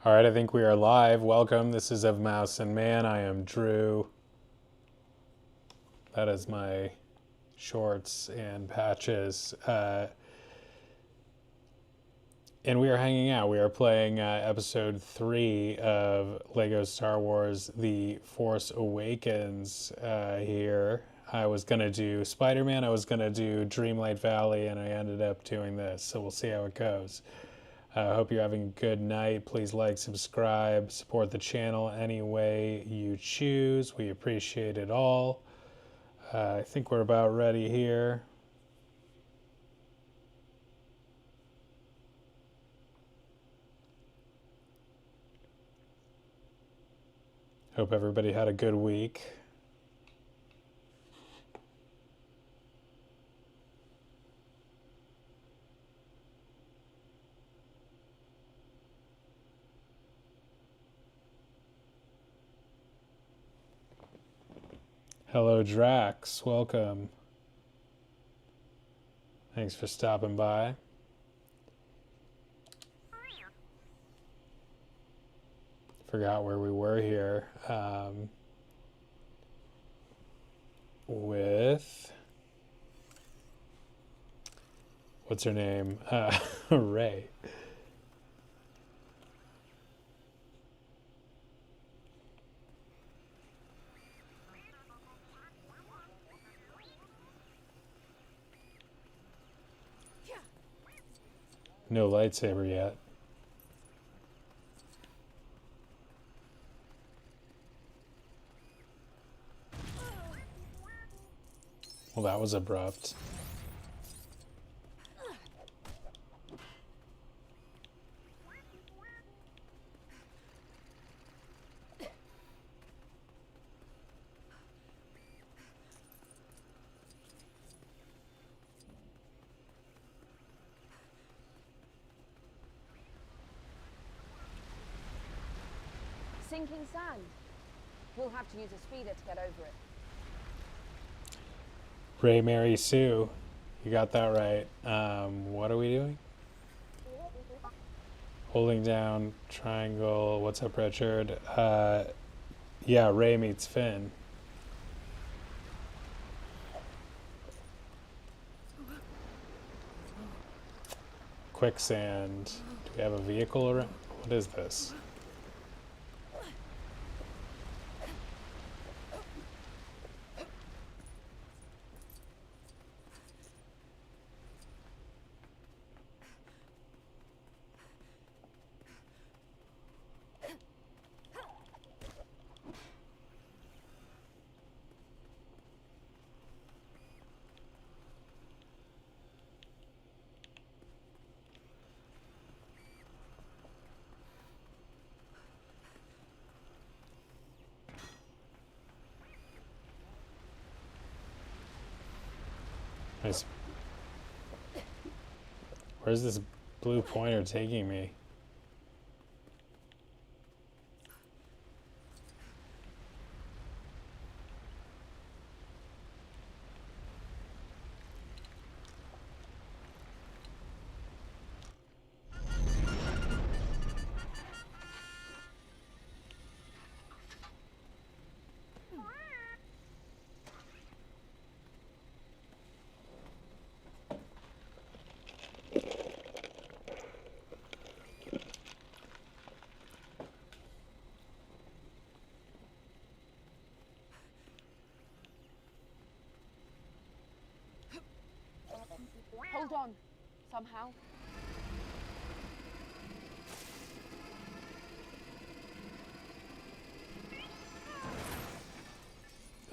All right, I think we are live. Welcome. This is Of Mouse and Man. I am Drew. That is my shorts and patches. And we are hanging out. We are playing episode 3 of Lego Star Wars The Force Awakens here. I was going to do Spider-Man, I was going to do Dreamlight Valley, and I ended up doing this. So we'll see how it goes. I hope you're having a good night. Please like, subscribe, support the channel any way you choose. We appreciate it all. I think we're about ready here. Hope everybody had a good week. Hello, Drax. Welcome. Thanks for stopping by. Forgot where we were here. With... What's her name? Ray. No lightsaber yet. Well, that was abrupt. Sinking sand. We'll have to use a speeder to get over it. Ray, Mary, Sue. You got that right. What are we doing? Holding down triangle. What's up, Richard? Yeah, Ray meets Finn. Quicksand. Do we have a vehicle around? What is this? Nice. Where's this blue pointer taking me? Hold on, somehow.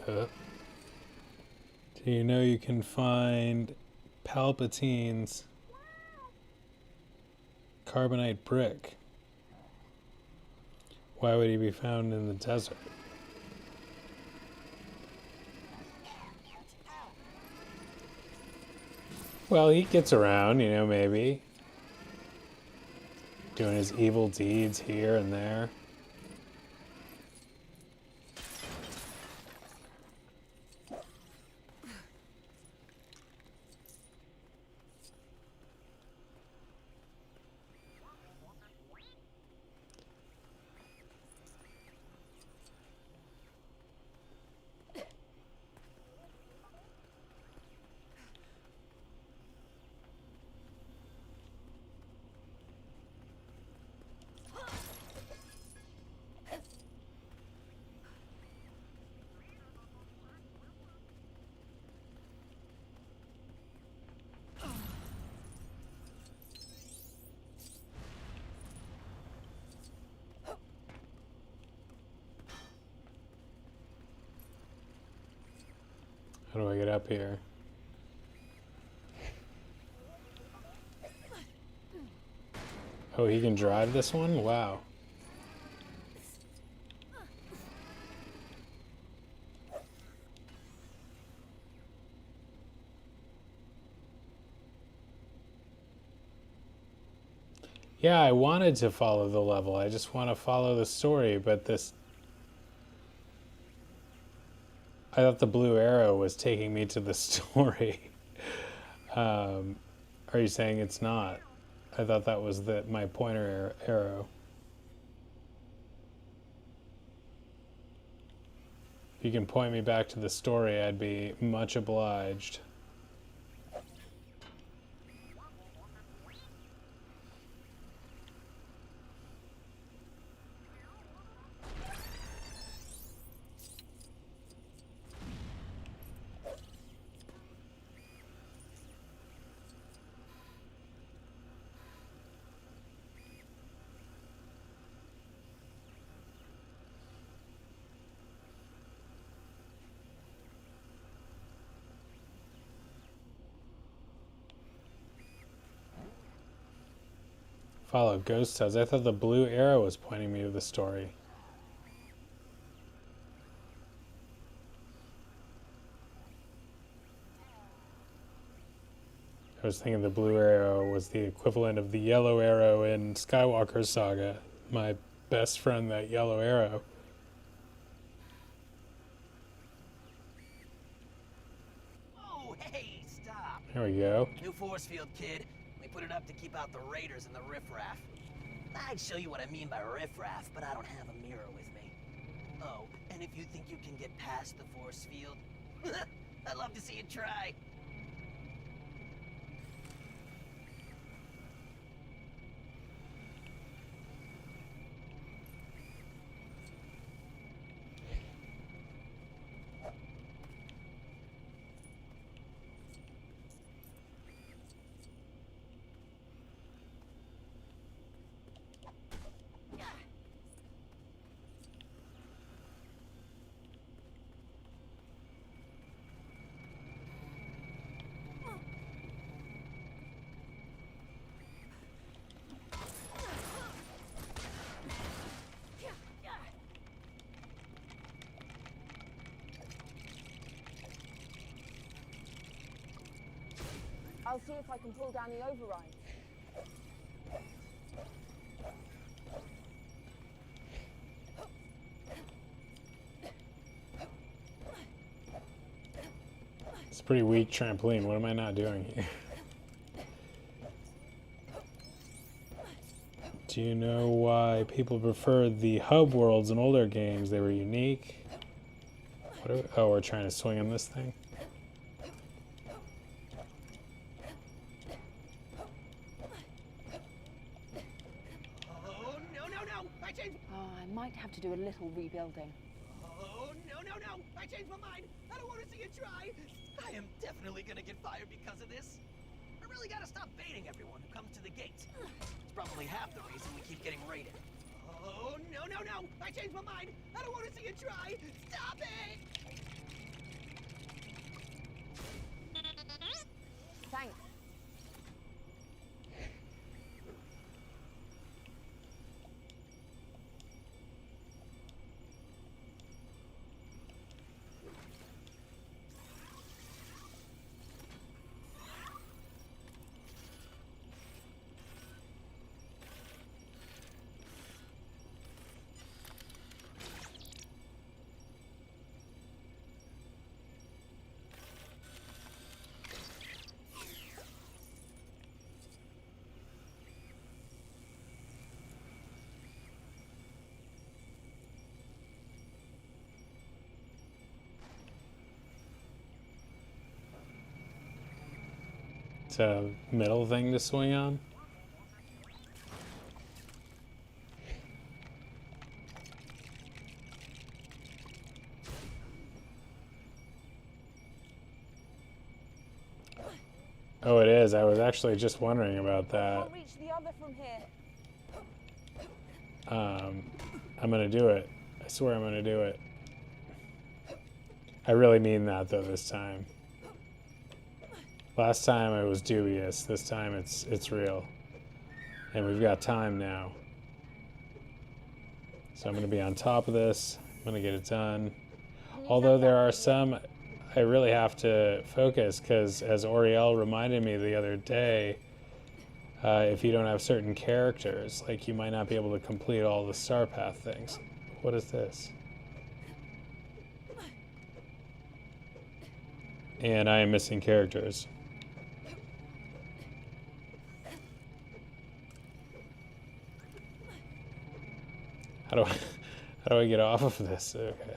Do you know you can find Palpatine's carbonite brick? Why would he be found in the desert? Well, he gets around, you know, maybe. Doing his evil deeds here and there. How do I get up here? Oh, he can drive this one? Wow. Yeah, I wanted to follow the level. I just want to follow the story, but this... I thought the blue arrow was taking me to the story. Are you saying it's not? I thought that was my pointer arrow. If you can point me back to the story, I'd be much obliged. Follow ghost tubs. I thought the blue arrow was pointing me to the story. I was thinking the blue arrow was the equivalent of the yellow arrow in Skywalker Saga. My best friend, that yellow arrow. Oh, hey, stop. There we go. New force field, kid. We put it up to keep out the raiders and the riffraff. I'd show you what I mean by riffraff, but I don't have a mirror with me. Oh, and if you think you can get past the force field, I'd love to see you try. I'll see if I can pull down the override. It's a pretty weak trampoline. What am I not doing here? Do you know why people preferred the hub worlds in older games? They were unique. Oh, we're trying to swing on this thing. Oh, no. I might have to do a little rebuilding. Oh, no. I changed my mind. I don't want to see you try. I am definitely gonna get fired because of this. I really gotta stop baiting everyone who comes to the gate. It's probably half the reason we keep getting raided. Oh, no. I changed my mind. I don't want to see you try. Stop it! Thanks. It's a middle thing to swing on. Oh, it is. I was actually just wondering about that. Can't reach the other from here. I'm gonna do it. I swear I'm gonna do it. I really mean that though this time. Last time I was dubious. This time it's real. And we've got time now. So I'm going to be on top of this. I'm going to get it done. Although there are some I really have to focus because, as Oriel reminded me the other day, if you don't have certain characters, like you might not be able to complete all the Star Path things. What is this? And I am missing characters. How do I get off of this? Okay.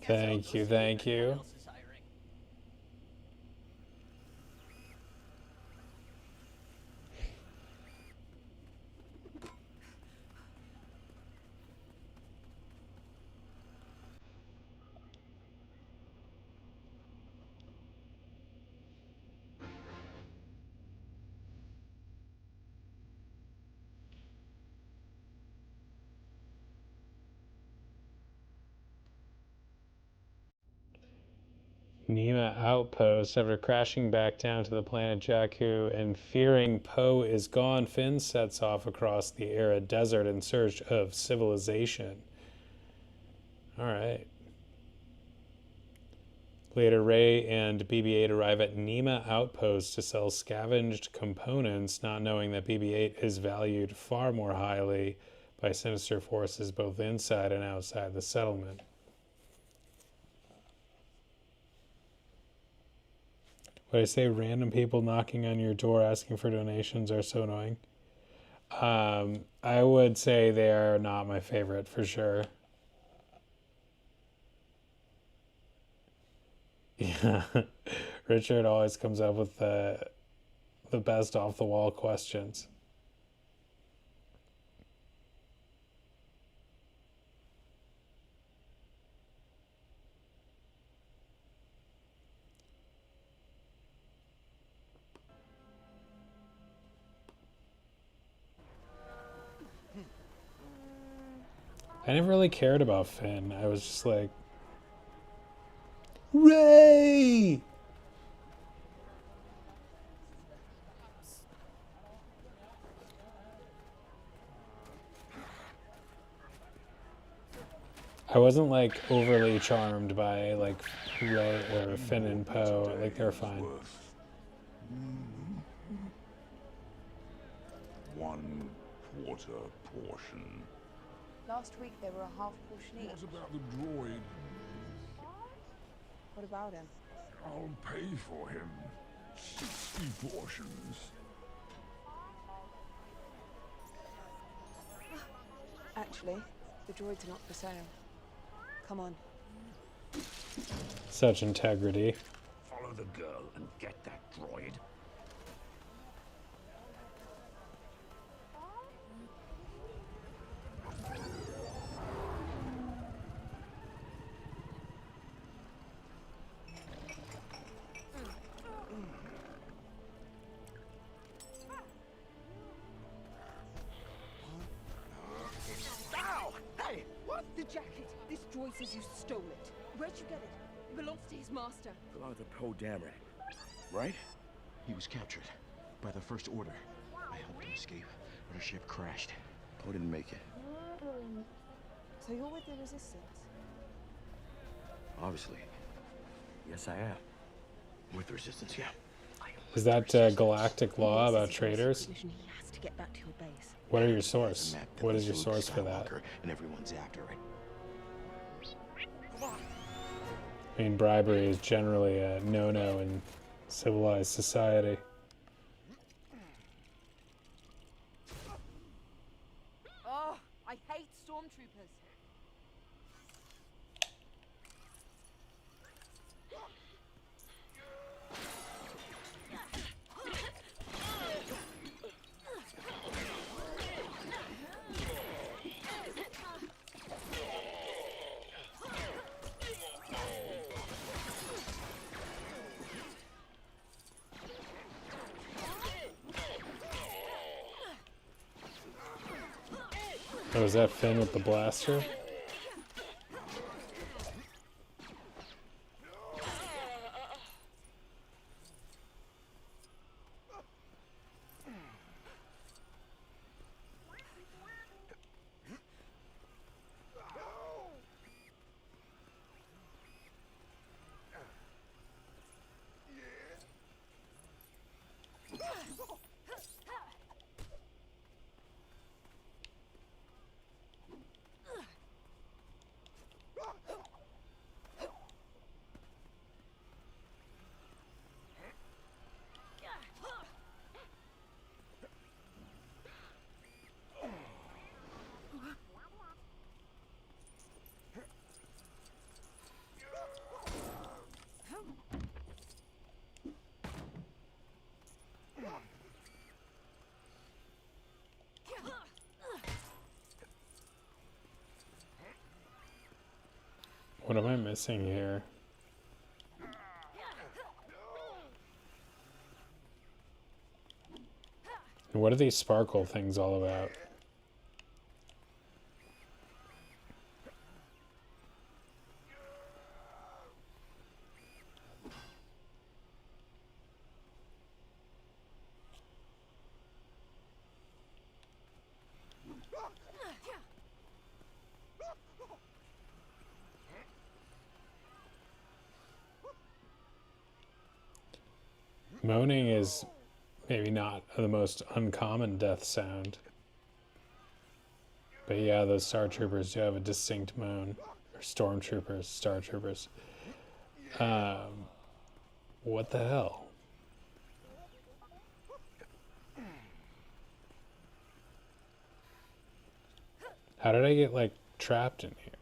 Thank you, thank you. Nema outpost. After crashing back down to the planet Jakku and fearing Poe is gone, Finn sets off across the arid desert in search of civilization. Alright. Later, Rey and BB-8 arrive at Nema outpost to sell scavenged components, not knowing that BB-8 is valued far more highly by sinister forces both inside and outside the settlement. What I say, random people knocking on your door asking for donations are so annoying. I would say they are not my favorite for sure. Yeah, Richard always comes up with the best off the wall questions. I never really cared about Finn. I was just like, Rey! I wasn't like overly charmed by like Rey or Finn and Poe. Like they're fine. 1/4 portion. Last week they were a half portion each. What about the droid? What about him? I'll pay for him. 60 portions. Actually, the droids are not for sale. Come on. Such integrity. Follow the girl and get that droid. The jacket. This droid says you stole it. Where'd you get it? It belongs to his master. Belonged to Poe Dameron, right? He was captured by the First Order. I helped him escape, but our ship crashed. Poe didn't make it. So you're with the Resistance? Obviously. Yes, I am. With the Resistance, yeah. Is that galactic law about traitors? He has to get back to your base. What are your source? What is your source for that? And everyone's after it. I mean, bribery is generally a no-no in civilized society. Oh, I hate stormtroopers. Oh, is that Finn with the blaster? What am I missing here? And what are these sparkle things all about? Moaning is maybe not the most uncommon death sound. But yeah, those Star Troopers do have a distinct moan. Or Stormtroopers, Star Troopers. What the hell? How did I get, like, trapped in here?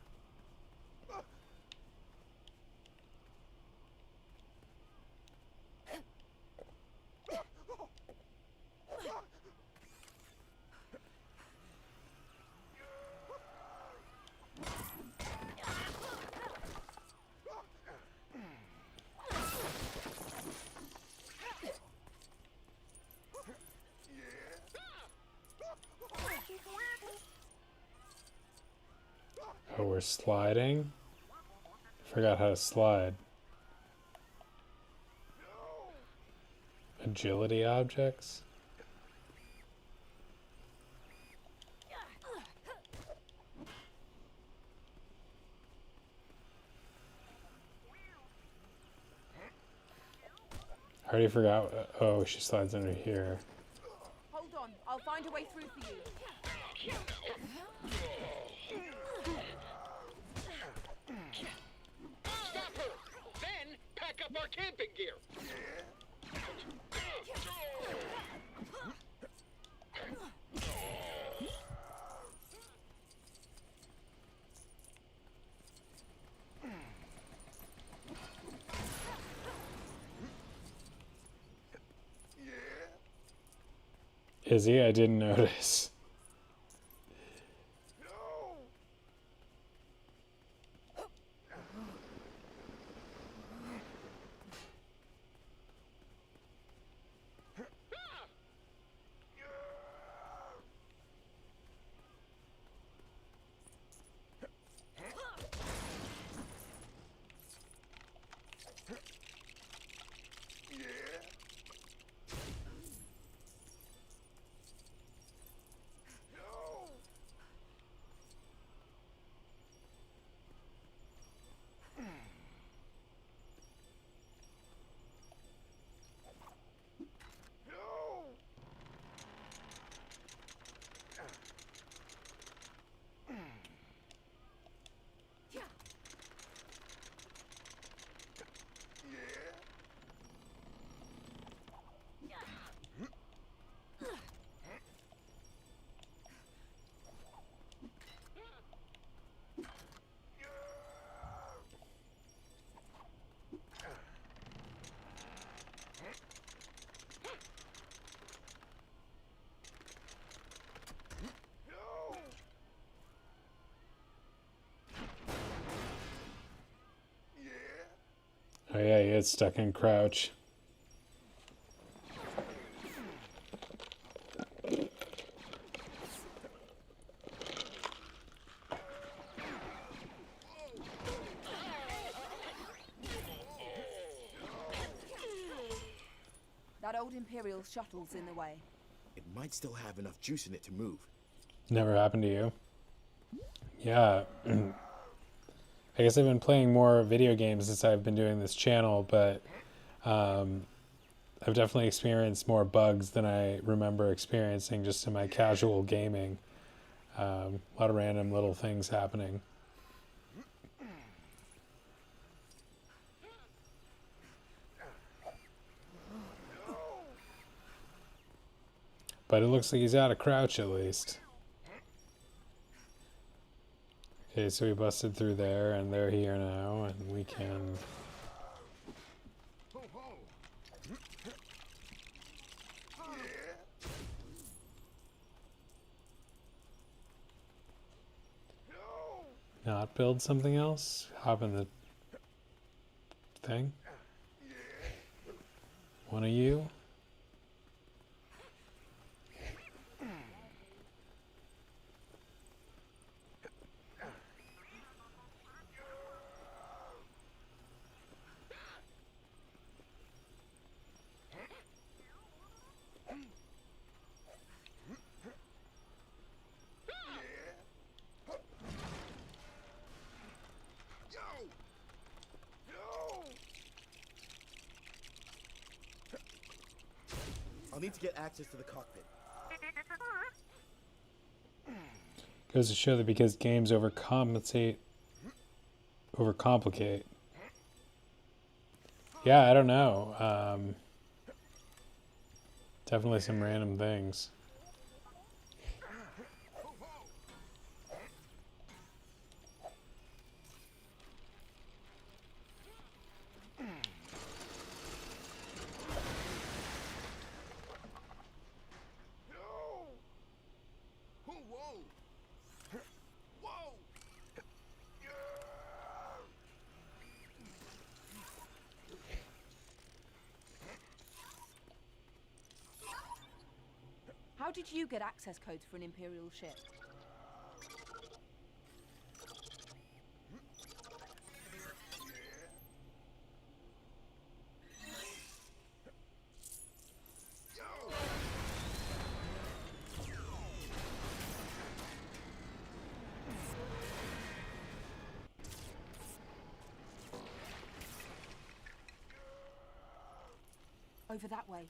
Oh, we're sliding? Forgot how to slide. Agility objects? I already forgot. Oh, she slides under here. Hold on, I'll find a way through for you. Stop her! Then pack up our camping gear! Izzy, I didn't notice. Oh yeah, you get stuck in crouch. That old Imperial shuttle's in the way. It might still have enough juice in it to move. Never happened to you? Yeah. I guess I've been playing more video games since I've been doing this channel, but I've definitely experienced more bugs than I remember experiencing just in my casual gaming. A lot of random little things happening. But it looks like he's out of crouch at least. Okay, so we busted through there, and they're here now, and we can... not build something else? Hop in the thing? One of you? I'll need to get access to the cockpit. Goes to show that because games overcomplicate. Yeah, I don't know. Definitely some random things. How did you get access codes for an Imperial ship? Over that way.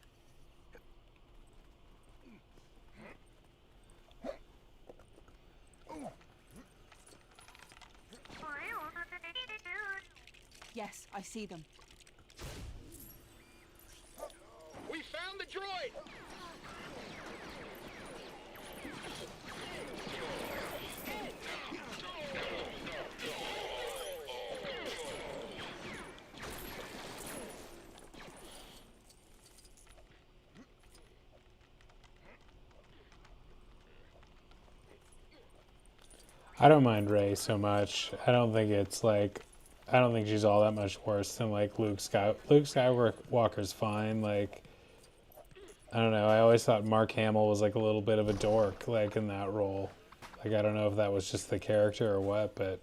Yes, I see them. We found the droid! I don't mind Rey so much. I don't think it's like... I don't think she's all that much worse than like Luke Skywalker's fine. Like, I don't know. I always thought Mark Hamill was like a little bit of a dork, like in that role. Like, I don't know if that was just the character or what, but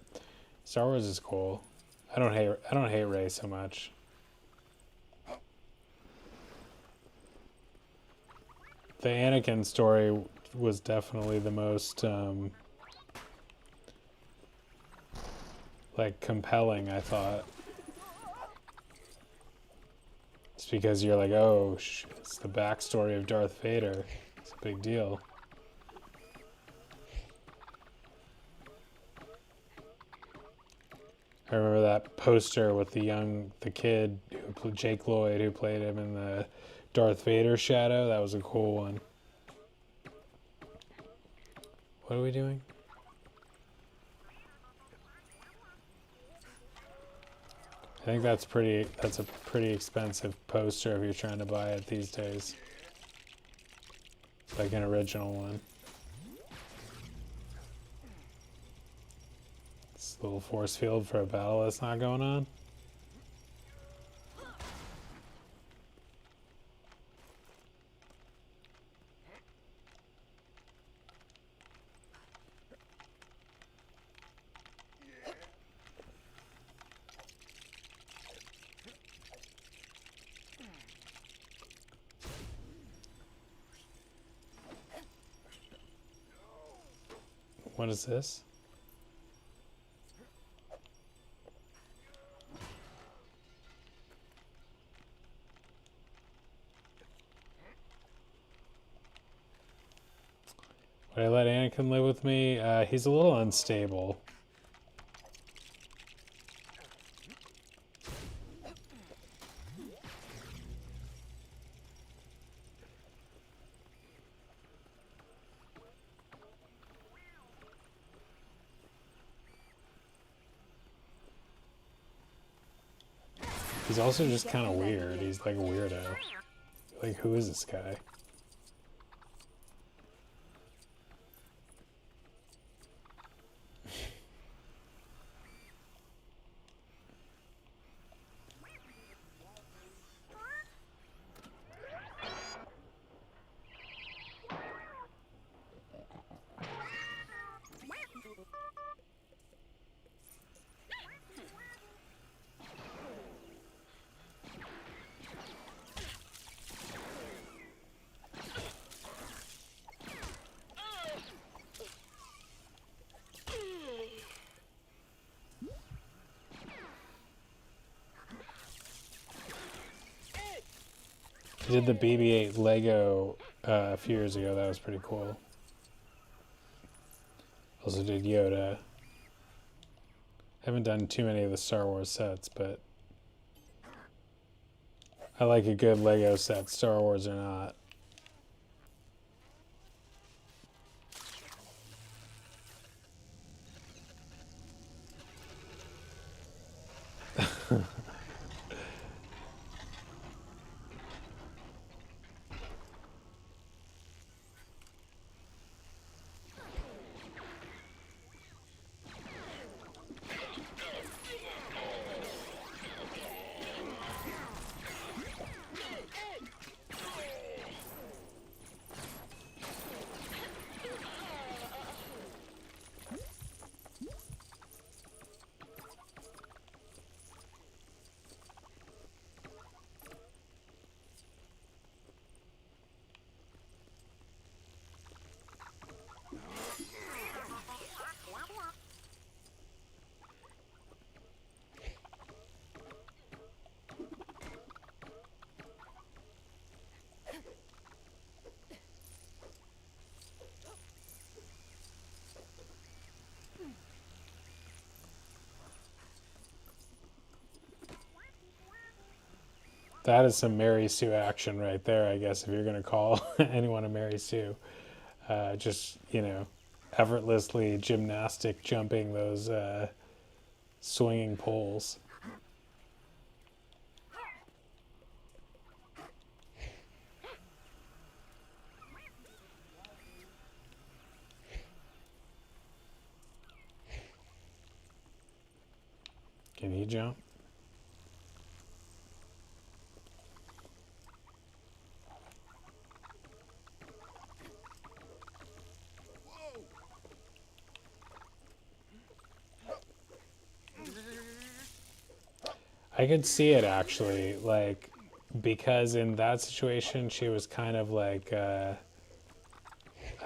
Star Wars is cool. I don't hate Rey so much. The Anakin story was definitely the most like compelling, I thought. It's because you're like, oh, it's the backstory of Darth Vader. It's a big deal. I remember that poster with the kid, Jake Lloyd, who played him in the Darth Vader shadow. That was a cool one. What are we doing? I think that's a pretty expensive poster if you're trying to buy it these days. Like an original one. This little force field for a battle that's not going on. What is this? Would I let Anakin live with me? He's a little unstable. He's also just kind of weird. He's like a weirdo. Like, who is this guy? He did the BB-8 Lego a few years ago. That was pretty cool. Also did Yoda. Haven't done too many of the Star Wars sets, but I like a good Lego set, Star Wars or not. That is some Mary Sue action right there, I guess, if you're going to call anyone a Mary Sue. Just, you know, effortlessly gymnastic jumping those swinging poles. Can he jump? I could see it actually, like, because in that situation she was kind of like, I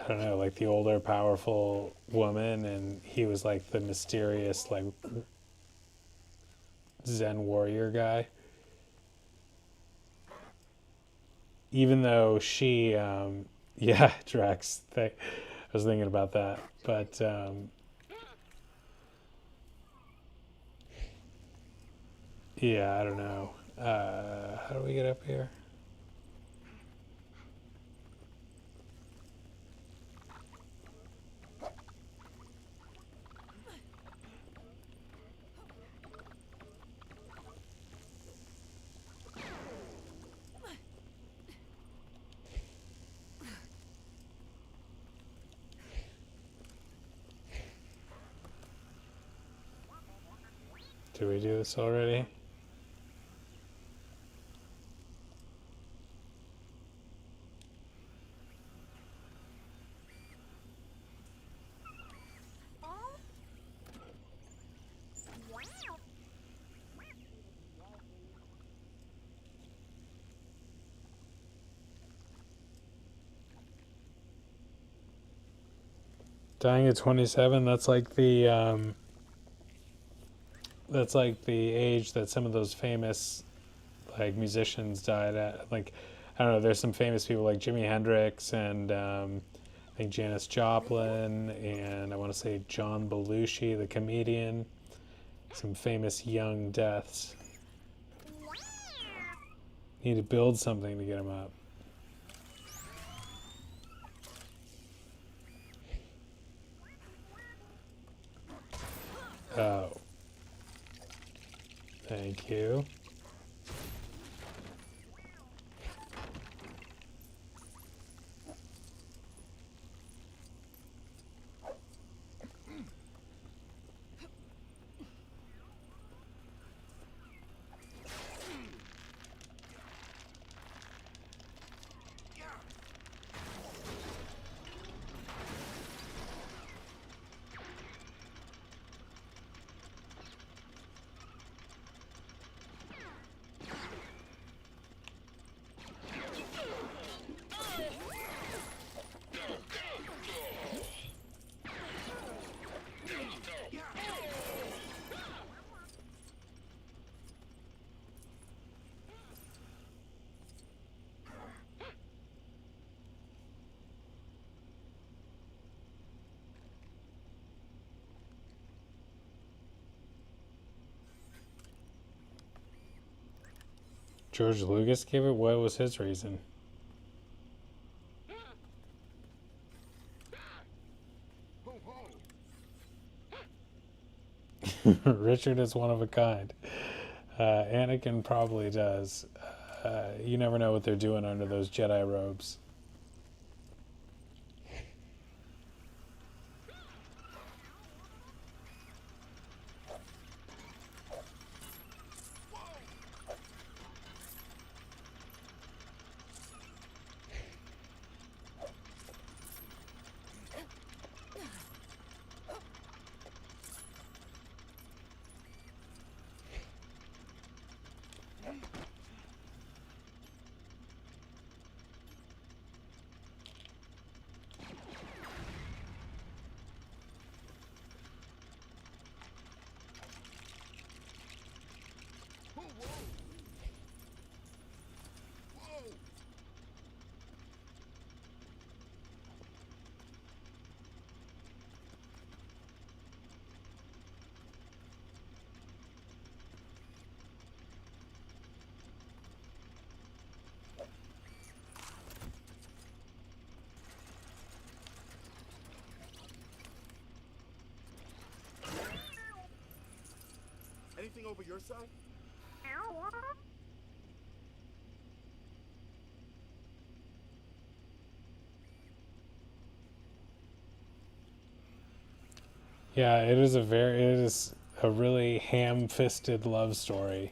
don't know, like the older, powerful woman, and he was like the mysterious, like, Zen warrior guy. Even though she, yeah, Drax, I was thinking about that, but yeah, I don't know. How do we get up here? Did we do this already? Dying at 27, that's like the age that some of those famous like musicians died at. Like, I don't know, there's some famous people like Jimi Hendrix and I think Janis Joplin, and I want to say John Belushi, the comedian. Some famous young deaths. Need to build something to get them up. Oh. Thank you. George Lucas gave it? What was his reason? Richard is one of a kind. Anakin probably does. You never know what they're doing under those Jedi robes. Anything over your side? Yeah, it is a really ham-fisted love story.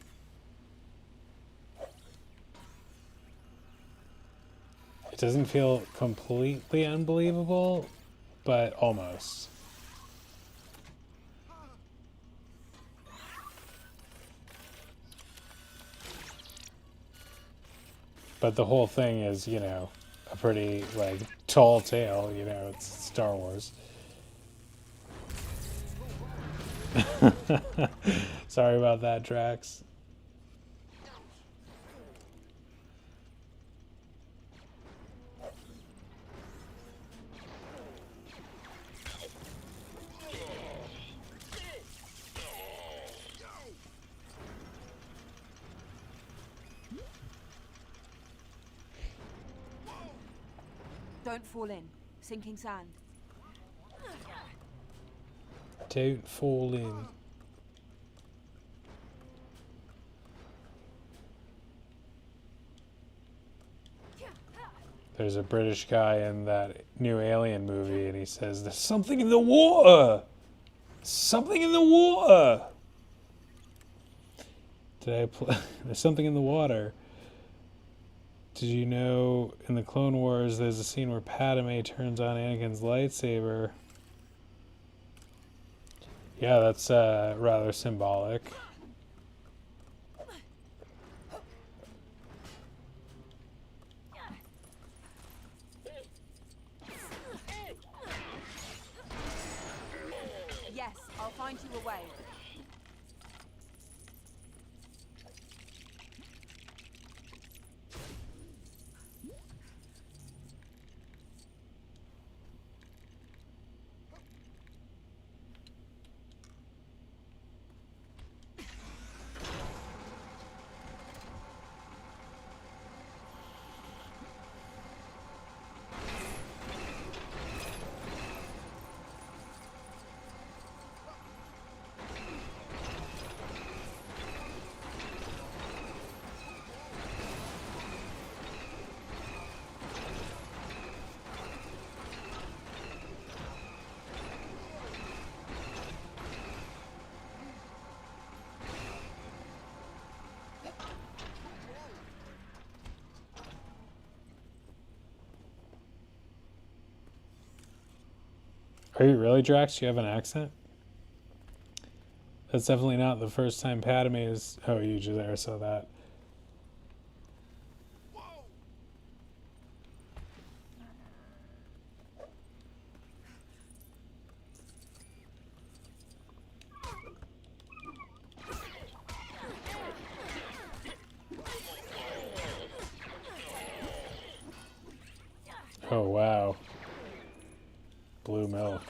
It doesn't feel completely unbelievable, but almost. But the whole thing is, you know, a pretty, like, tall tale, you know, it's Star Wars. Sorry about that, Drax. Don't fall in. Sinking sand. Don't fall in. There's a British guy in that new Alien movie, and he says, "There's something in the water! Something in the water!" There's something in the water. Did you know in the Clone Wars there's a scene where Padme turns on Anakin's lightsaber? Yeah, that's rather symbolic. I'll find you a way. Are you really, Drax? Do you have an accent? That's definitely not the first time Padme is... Oh, you just there saw that. Oh, wow. Blue milk.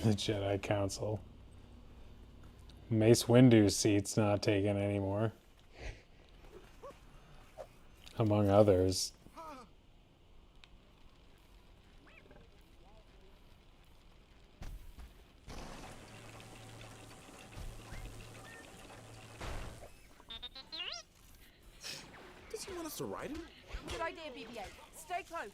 The Jedi Council. Mace Windu's seat's not taken anymore. Among others. Does he want us to ride him? Good idea, BB-8. Stay close.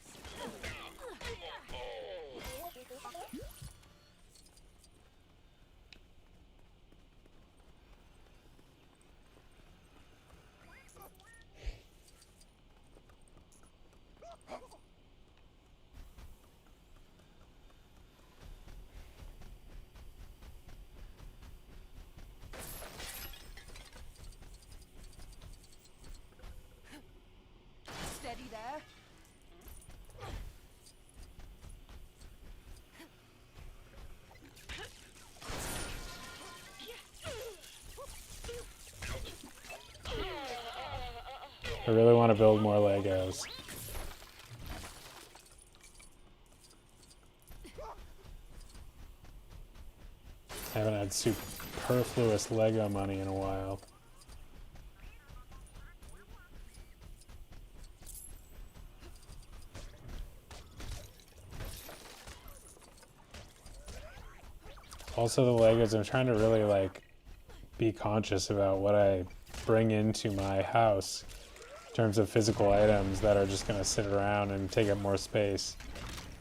Steady there. I really want to build more Legos. I haven't had superfluous Lego money in a while. Also the Legos, I'm trying to really like be conscious about what I bring into my house in terms of physical items that are just going to sit around and take up more space.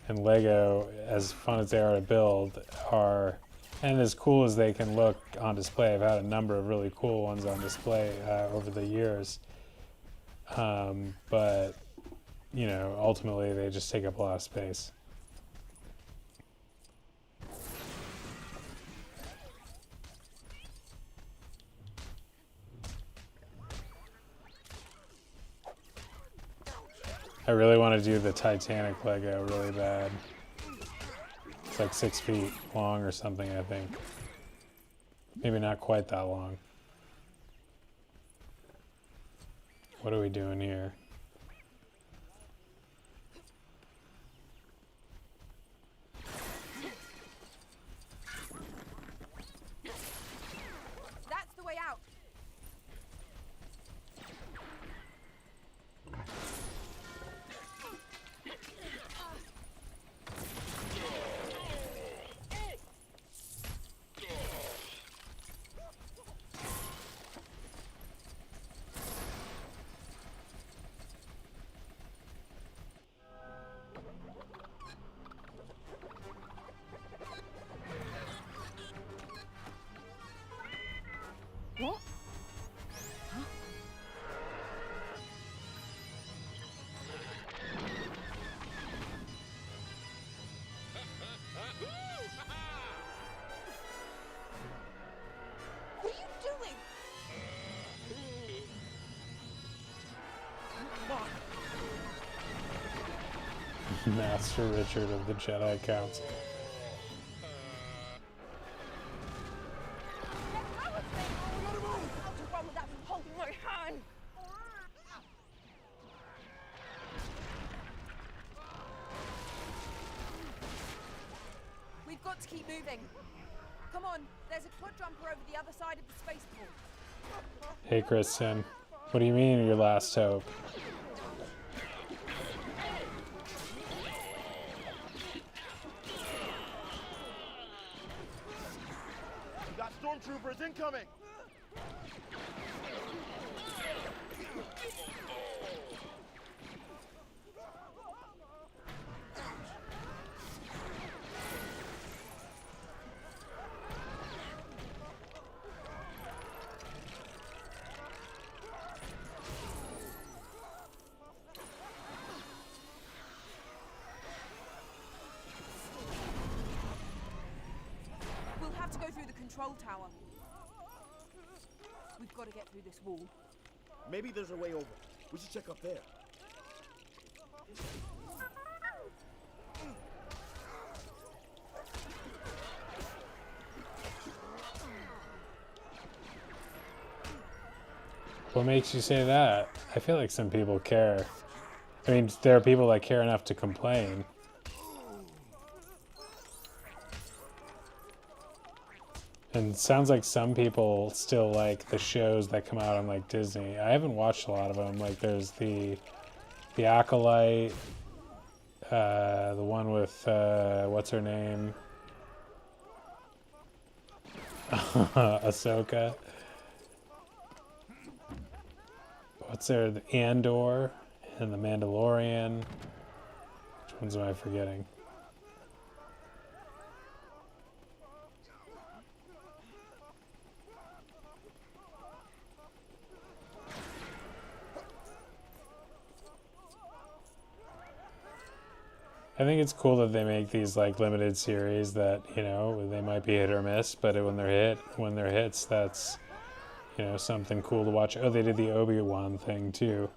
And Lego, as fun as they are to build, are, and as cool as they can look on display. I've had a number of really cool ones on display over the years. But, you know, ultimately they just take up a lot of space. I really want to do the Titanic Lego really bad. It's like 6 feet long or something, I think. Maybe not quite that long. What are we doing here? That's the way out. Master Richard of the Jedi Council. How to run without you holding my hand? We've got to keep moving. Come on, there's a quad jumper over the other side of the spaceport. Hey, Kristen. What do you mean your last hope? We got stormtroopers incoming! We'll have to go through the control tower. We've got to get through this wall. Maybe there's a way over. We should check up there. What makes you say that? I feel like some people care. I mean, there are people that care enough to complain. And it sounds like some people still like the shows that come out on like Disney. I haven't watched a lot of them. Like there's the Acolyte, the one with what's her name, Ahsoka. What's there? The Andor and the Mandalorian. Which ones am I forgetting? I think it's cool that they make these like limited series that, you know, they might be hit or miss, but when they're hits, that's, you know, something cool to watch. Oh, they did the Obi-Wan thing too.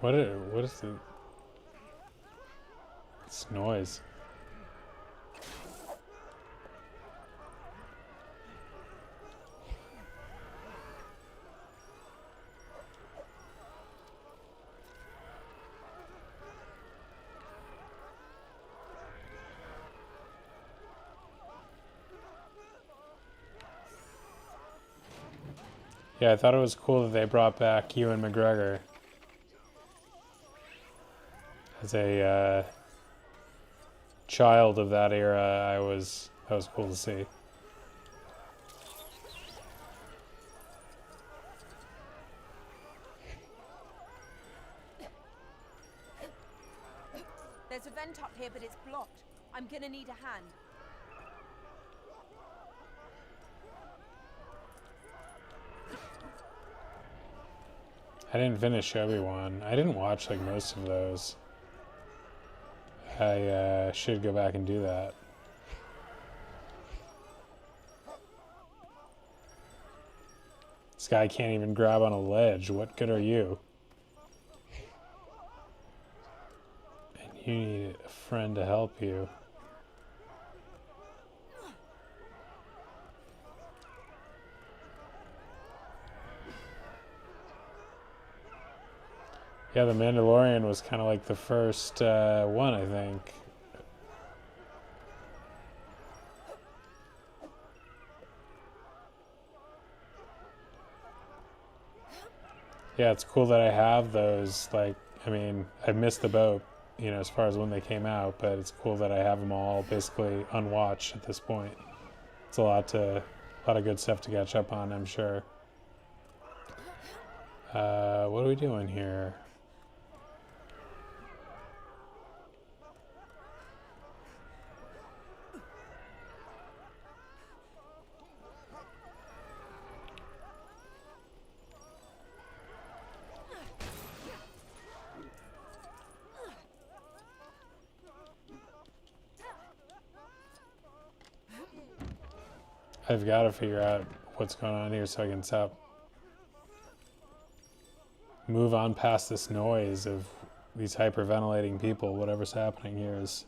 What is the this noise? Yeah, I thought it was cool that they brought back Ewan McGregor as a child of that era. That was cool to see. There's a vent up here, but it's blocked. I'm gonna need a hand. I didn't finish Obi-Wan. I didn't watch like most of those. I should go back and do that. This guy can't even grab on a ledge. What good are you? And you need a friend to help you. Yeah, The Mandalorian was kind of like the first one, I think. Yeah, it's cool that I have those. Like, I mean, I missed the boat, you know, as far as when they came out, but it's cool that I have them all basically unwatched at this point. It's a lot of good stuff to catch up on, I'm sure. What are we doing here? I've got to figure out what's going on here so I can move on past this noise of these hyperventilating people. Whatever's happening here is...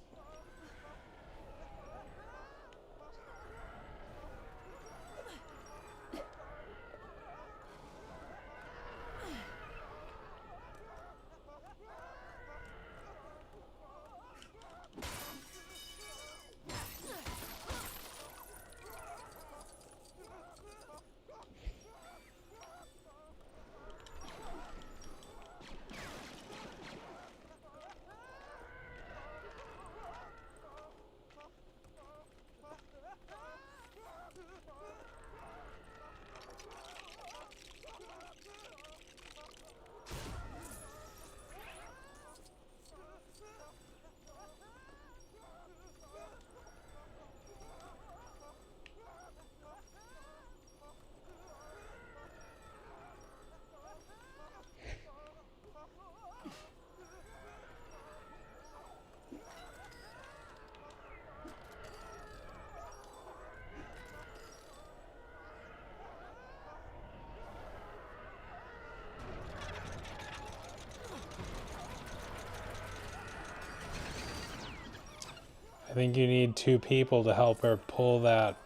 I think you need 2 people to help her pull that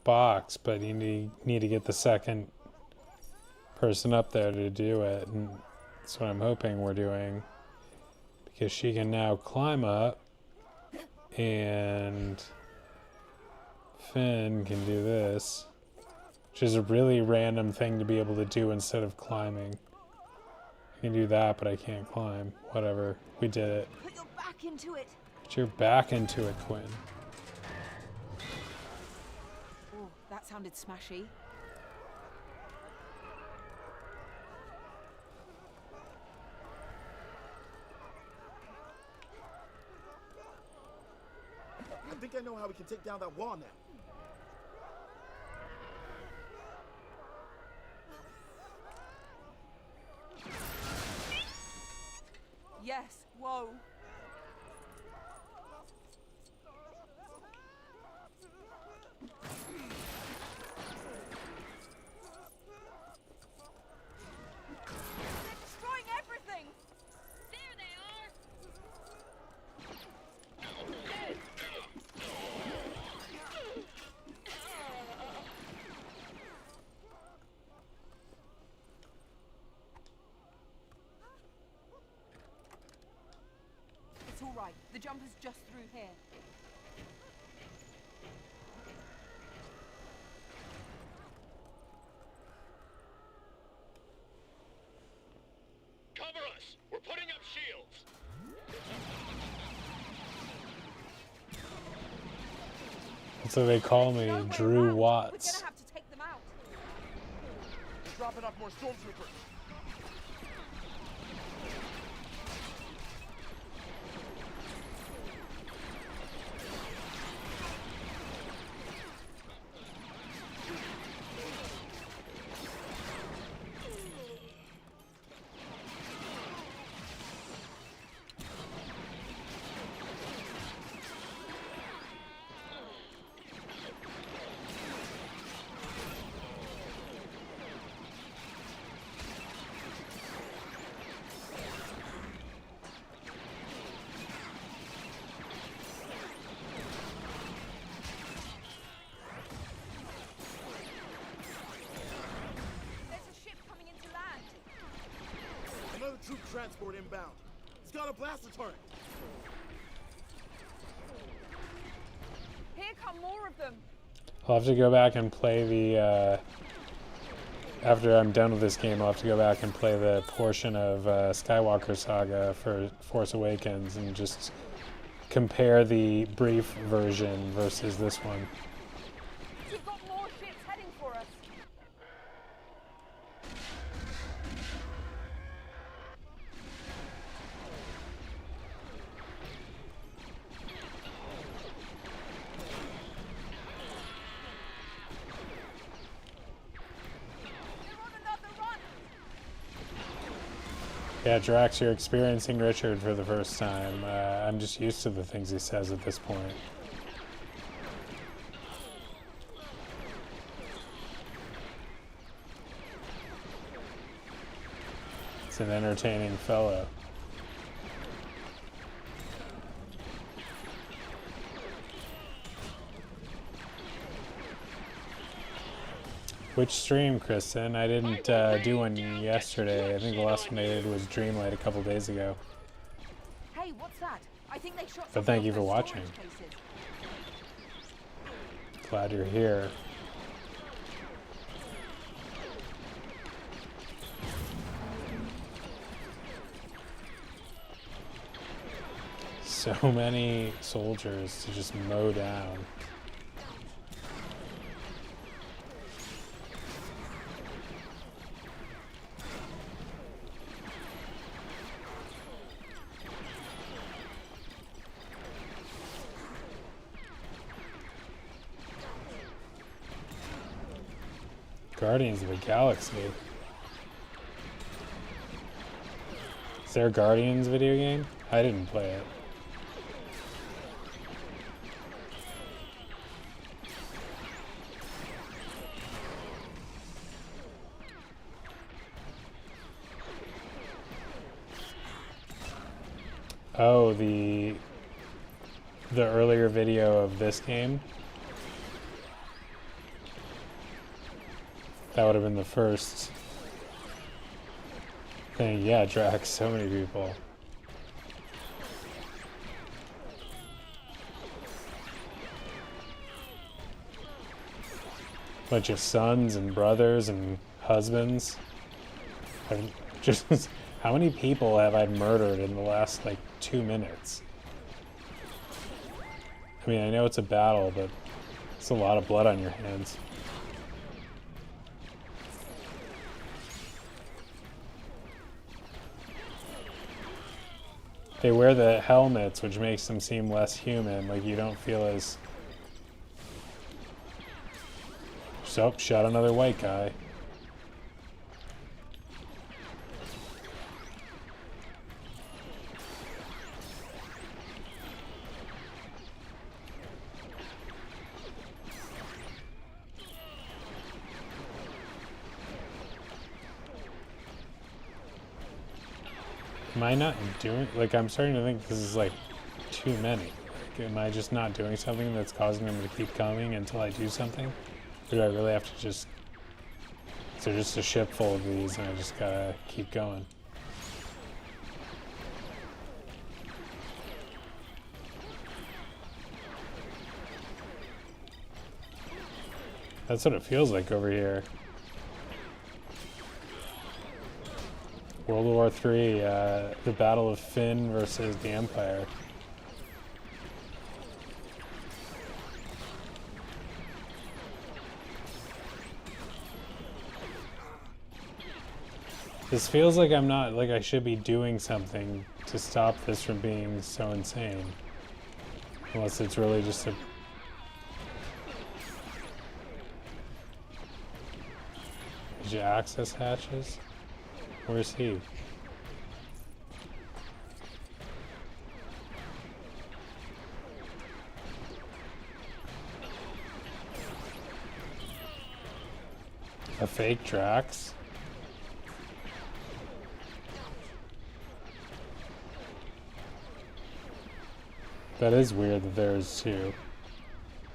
box, but you need to get the second person up there to do it, and that's what I'm hoping we're doing, because she can now climb up, and Finn can do this, which is a really random thing to be able to do instead of climbing. I can do that, but I can't climb. Whatever, we did it. Put your back into it. Put your back into it, Quinn. Oh, that sounded smashy. I think I know how we can take down that wall now. Yes, whoa. They're destroying everything! There they are! It's all right. The jump is just through here. Cover us! We're putting up shields! So they call me No way Drew around. Watts. We're gonna have to take them out. Dropping off more stormtroopers. There's a ship coming into land. Another troop transport inbound. It's got a blaster turret. Here come more of them. I'll have to go back and play the, after I'm done with this game, I'll have to go back and play the portion of Skywalker Saga for Force Awakens and just compare the brief version versus this one. We've got more ships heading for us. They're on another run. Yeah, Drax, you're experiencing Richard for the first time. I'm just used to the things he says at this point. He's an entertaining fellow. Which stream, Kristen? I didn't do one yesterday. I think the last one I did was Dreamlight a couple days ago. Hey, what's that? I think they shot But some thank of you for those watching. storage cases. Glad you're here. So many soldiers to just mow down. Guardians of the Galaxy. Is there a Guardians video game? I didn't play it. Oh, the earlier video of this game. That would have been the first thing. Yeah, Drax, so many people. Bunch of sons and brothers and husbands. Just how many people have I murdered in the last like 2 minutes? I mean, I know it's a battle, but it's a lot of blood on your hands. They wear the helmets, which makes them seem less human. Like, you don't feel as... So, shot another white guy. Am I not doing, like, I'm starting to think this is like too many. Like, am I just not doing something that's causing them to keep coming until I do something? Or do I really have to just, is there just a ship full of these and I just gotta keep going? That's what it feels like over here. World War III, the Battle of Finn versus the Empire. This feels like I'm not, like I should be doing something to stop this from being so insane. Unless it's really just a... Did you access hatches? Where's he? A fake Drax? That is weird that there's two.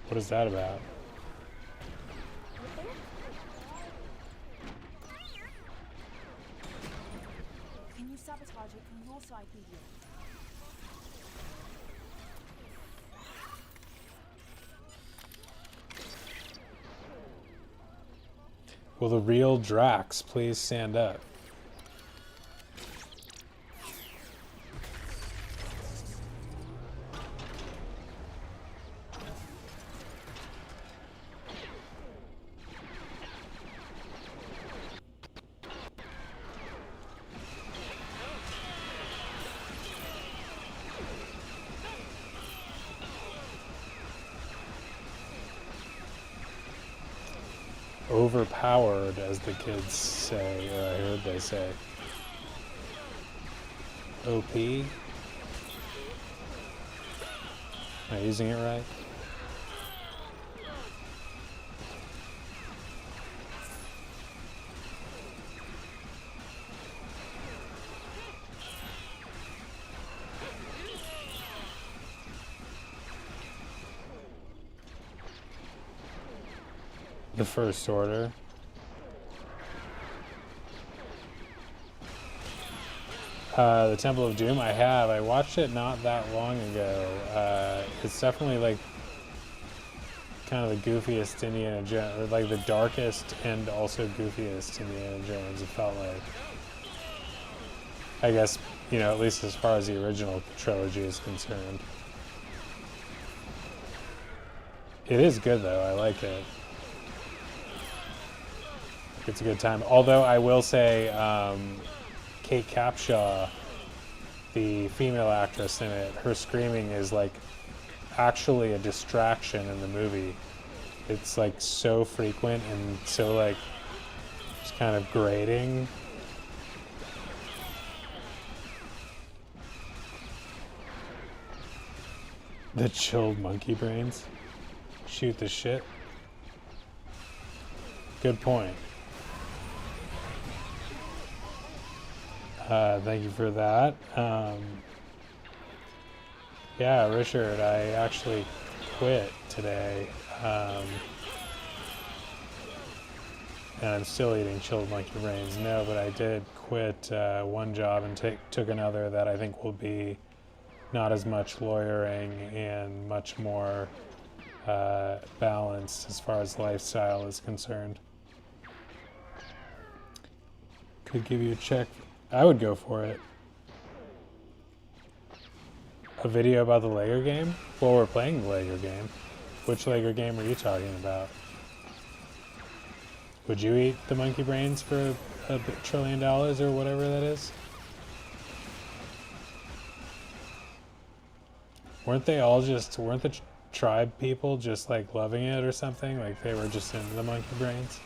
What is that about? Can you sabotage it from your side, BB? Will the real Drax please stand up? Overpowered, as the kids say, or I heard they say. OP? Am I using it right? The First Order. The Temple of Doom, I have. I watched it not that long ago. It's definitely like kind of the goofiest Indiana Jones, or like the darkest and also goofiest Indiana Jones, it felt like. I guess, you know, at least as far as the original trilogy is concerned. It is good though, I like it. It's a good time. Although I will say, Kate Capshaw, the female actress in it, her screaming is like actually a distraction in the movie. It's like so frequent and so like just kind of grating. The chilled monkey brains. Shoot the shit. Good point. Thank you for that. Yeah, Richard, I actually quit today. And I'm still eating chilled monkey brains. No, but I did quit one job and took another that I think will be not as much lawyering and much more balanced as far as lifestyle is concerned. Could give you a check. I would go for it. A video about the Lego game? Well, we're playing the Lego game. Which Lego game are you talking about? Would you eat the monkey brains for $1 trillion or whatever that is? Weren't the tribe people just like loving it or something? Like they were just into the monkey brains?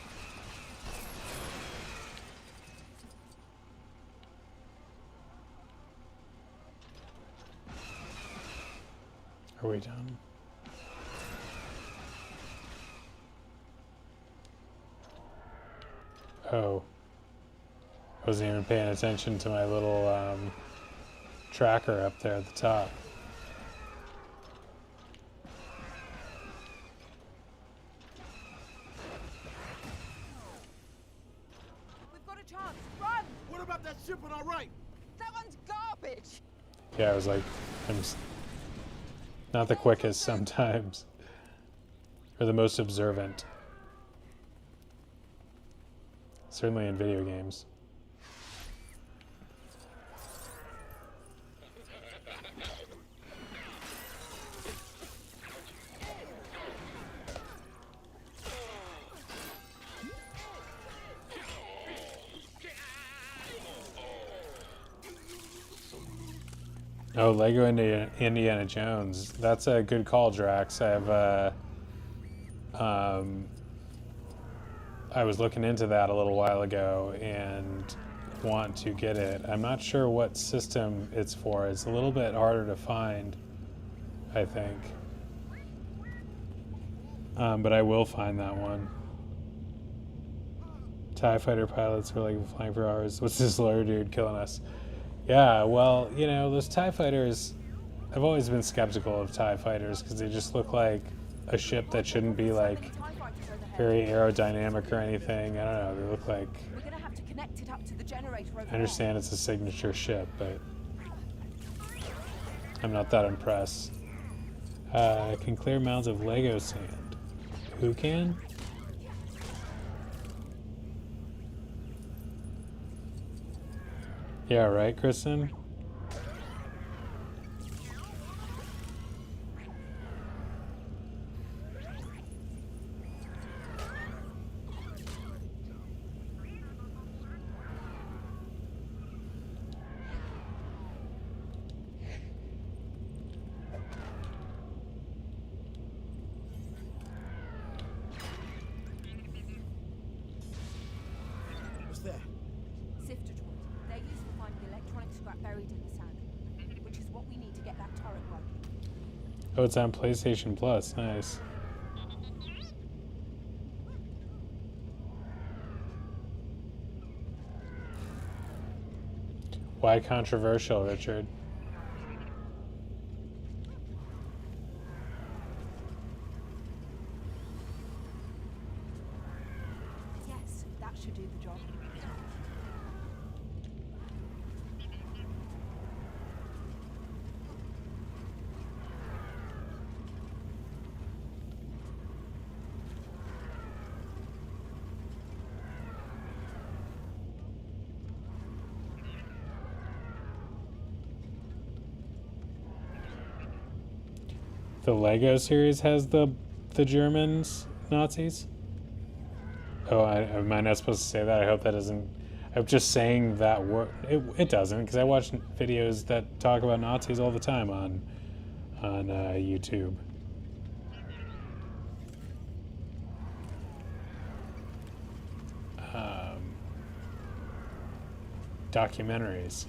Are we done? Oh. I wasn't even paying attention to my little tracker up there at the top. We've got a chance. Run! What about that ship on our right? That one's garbage. Yeah, I was like, not the quickest sometimes. Or the most observant. Certainly in video games. Oh, Lego Indiana Jones. That's a good call, Drax. I was looking into that a little while ago and want to get it. I'm not sure what system it's for. It's a little bit harder to find, I think. But I will find that one. TIE fighter pilots were like flying for hours. What's this lawyer dude killing us? Yeah, well, you know, those TIE fighters, I've always been skeptical of TIE fighters because they just look like a ship that shouldn't be like very aerodynamic or anything. I don't know, they look like... We're gonna have to connect it up to the generator over I understand it's a signature ship, but I'm not that impressed. Can clear mounds of Lego sand. Who can? Yeah, right, Kristen? What's that? Sifter droid. They're used for finding electronic scrap buried in the sand, which is what we need to get that turret working. Oh, it's on PlayStation Plus. Nice. Why controversial, Richard? to do the job. The Lego series has the Germans Nazis. Oh, am I not supposed to say that? I hope that doesn't. I'm just saying that word. It doesn't, because I watch videos that talk about Nazis all the time on YouTube. Documentaries.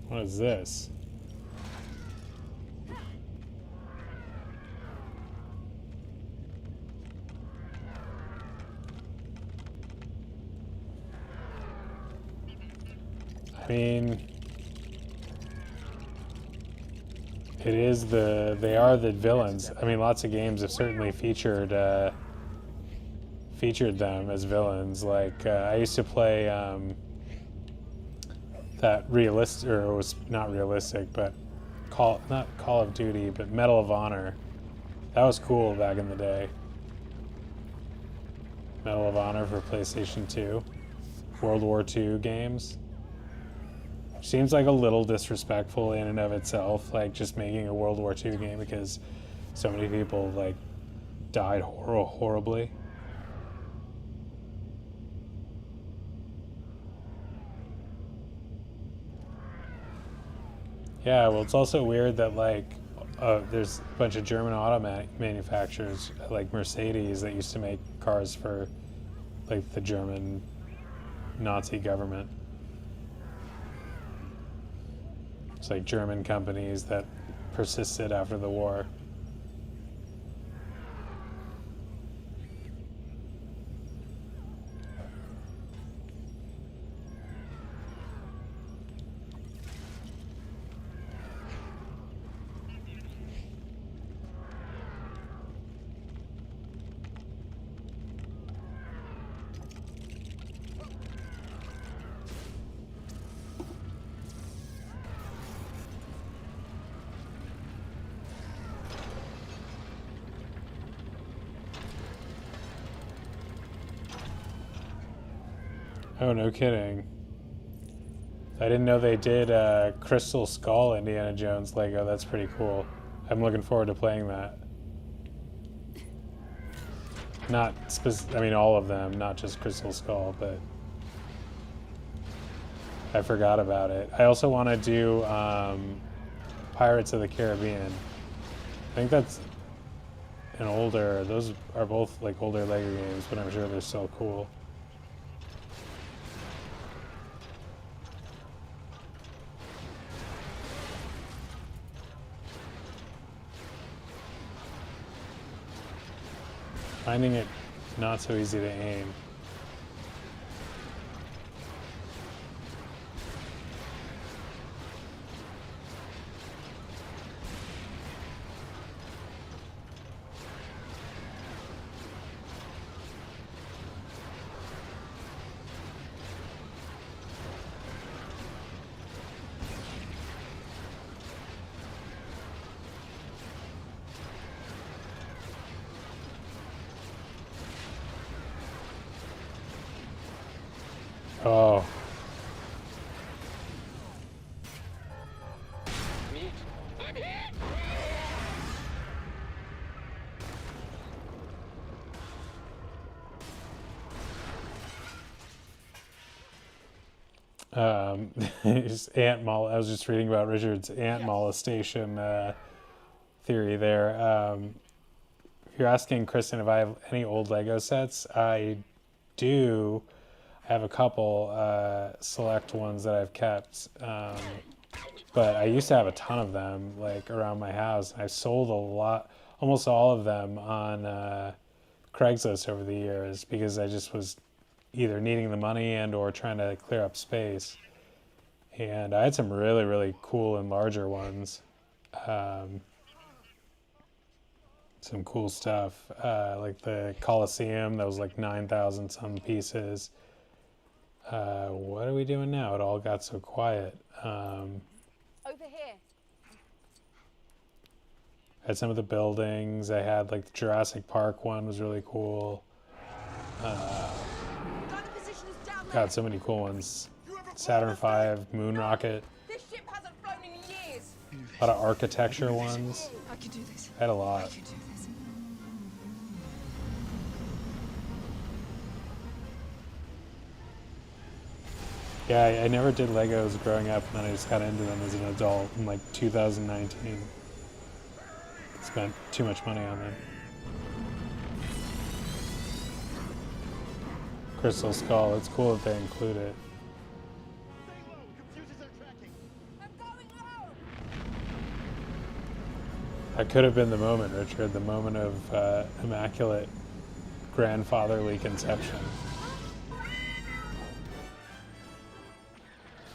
What is this? I mean, it is they are the villains. I mean, lots of games have certainly featured them as villains. Like, I used to play that realistic, or it was not realistic, but not Call of Duty, but Medal of Honor. That was cool back in the day. Medal of Honor for PlayStation 2. World War II games. Seems like a little disrespectful in and of itself, like just making a World War II game because so many people like died horribly. Yeah, well, it's also weird that like there's a bunch of German auto manufacturers like Mercedes that used to make cars for like the German Nazi government. It's like German companies that persisted after the war. Oh, no kidding. I didn't know they did Crystal Skull Indiana Jones Lego. That's pretty cool. I'm looking forward to playing that. Not I mean all of them, not just Crystal Skull, but I forgot about it. I also want to do Pirates of the Caribbean. I think that's an older, those are both like older Lego games, but I'm sure they're still cool. Finding it not so easy to aim. Oh. I'm hit! Ant I was just reading about Richard's ant molestation theory there. If you're asking Kristen if I have any old Lego sets, I do. I have a couple select ones that I've kept, but I used to have a ton of them like around my house. I sold a lot, almost all of them on Craigslist over the years because I just was either needing the money and or trying to clear up space. And I had some really, really cool and larger ones. Some cool stuff, like the Coliseum, that was like 9,000 some pieces. What are we doing now? It all got so quiet. Over here. I had some of the buildings. I had like the Jurassic Park one was really cool. Got the positions down there. Got so many cool ones. Saturn V, Moon Rocket, This ship hasn't flown in years. a lot of architecture ones. I could do this. I had a lot. I could do this. Yeah, I never did Legos growing up, and then I just got into them as an adult in like 2019. Spent too much money on them. Crystal Skull, it's cool that they include it. I'm going low. That could have been the moment, Richard, the moment of immaculate grandfatherly conception.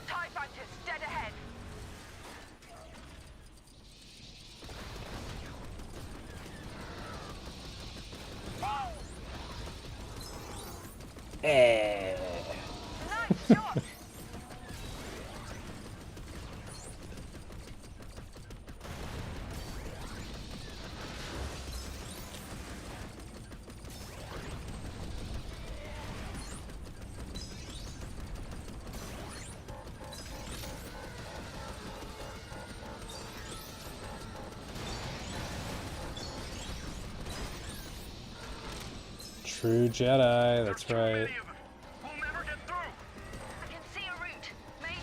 TIE fighters, dead ahead. Nice shot. True Jedi, that's right. We'll never get through. I can see a route. Maybe.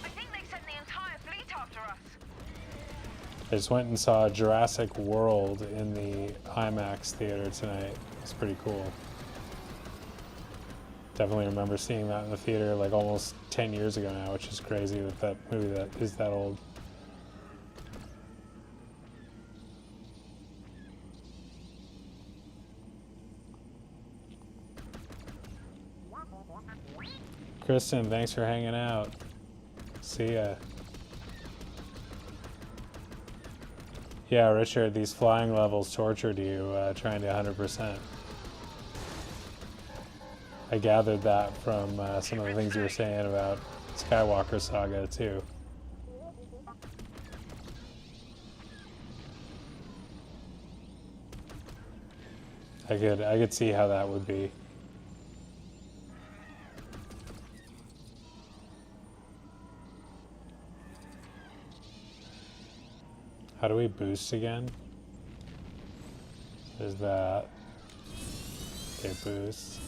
I think they sent the entire fleet after us. I just went and saw Jurassic World in the IMAX theater tonight. It's pretty cool. Definitely remember seeing that in the theater like almost 10 years ago now, which is crazy that that movie that is that old. Kristen, thanks for hanging out. See ya. Yeah, Richard, these flying levels tortured you trying to 100%. I gathered that from some of the things you were saying about Skywalker Saga too. I could see how that would be. How do we boost again? There's that. Okay, boost.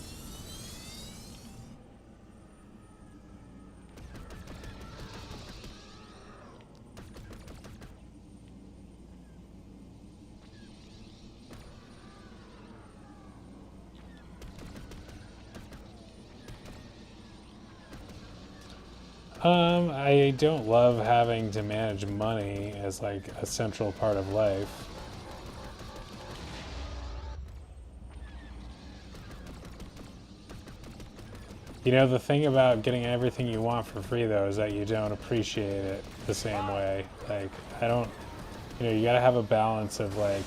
I don't love having to manage money as like a central part of life. You know, the thing about getting everything you want for free though is that you don't appreciate it the same way. Like, I don't, you know, you gotta have a balance of like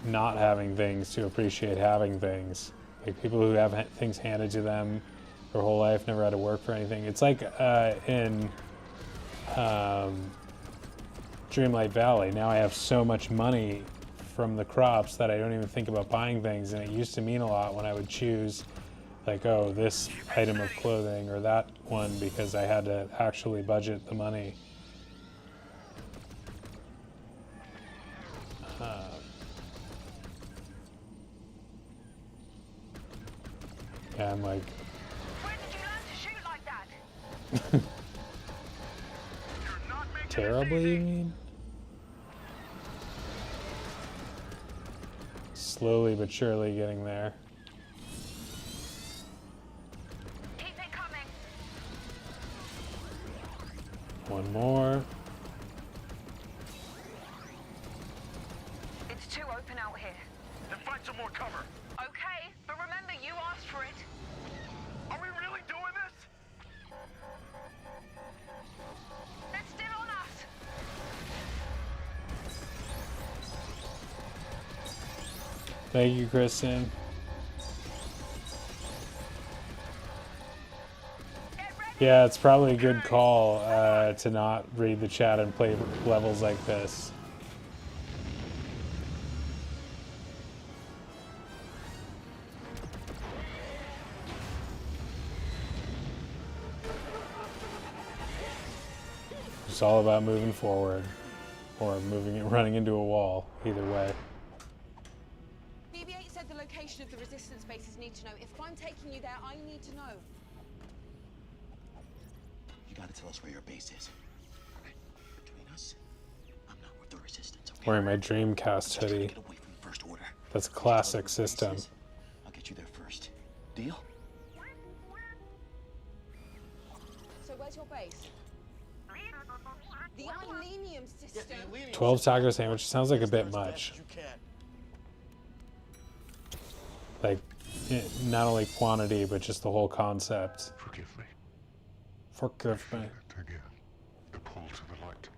not having things to appreciate having things. Like people who have things handed to them their whole life, never had to work for anything. It's like in Dreamlight Valley. Now I have so much money from the crops that I don't even think about buying things, and it used to mean a lot when I would choose like, oh, this item of clothing or that one, because I had to actually budget the money. Yeah, I'm like, Where did you learn to shoot like that? You're not making this terribly, you easy. mean? slowly but surely getting there. Keep it coming. One more. It's too open out here. Then find some more cover. Okay, but remember you asked for it. Are we really doing this? They're still on us. Thank you, Kristen. Yeah, it's probably a good call to not read the chat and play levels like this. It's all about moving forward, or running into a wall. Either way. BB-8 said the location of the resistance bases need to know. If I'm taking you there, I need to know. You gotta tell us where your base is. Between us, I'm not with the resistance. Okay? Wearing my Dreamcast Just trying to hoodie. get away from the First Order. That's a You tell us where classic your base system. is, I'll get you there first. Deal? So where's your base? The Ilenium system. 12 taco sandwich sounds like a bit much. Like, not only quantity, but just the whole concept. Forgive me. Forgive me. It again. The pull to the light.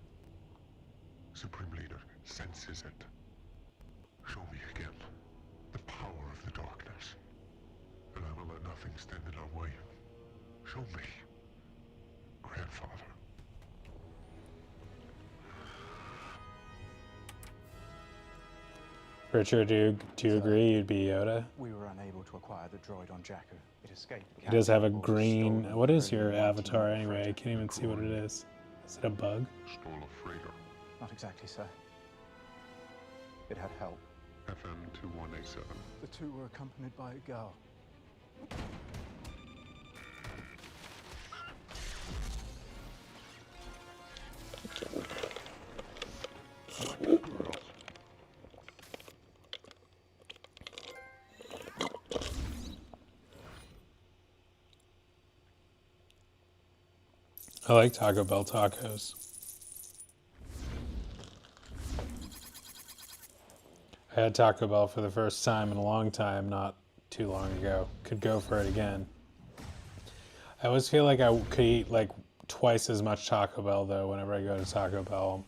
Supreme Leader senses it. Show me again the power of the darkness, and I will let nothing stand in our way. Show me, Grandfather. Richard, do you agree you'd be Yoda? We were unable to acquire the droid on Jakku. It escaped. He does have a green... What is your avatar anyway? I can't even see what it is. Is it a bug? Stole a freighter. Not exactly, sir. It had help. FM 2187. The two were accompanied by a girl. I like Taco Bell tacos. I had Taco Bell for the first time in a long time, not too long ago. Could go for it again. I always feel like I could eat like twice as much Taco Bell though whenever I go to Taco Bell.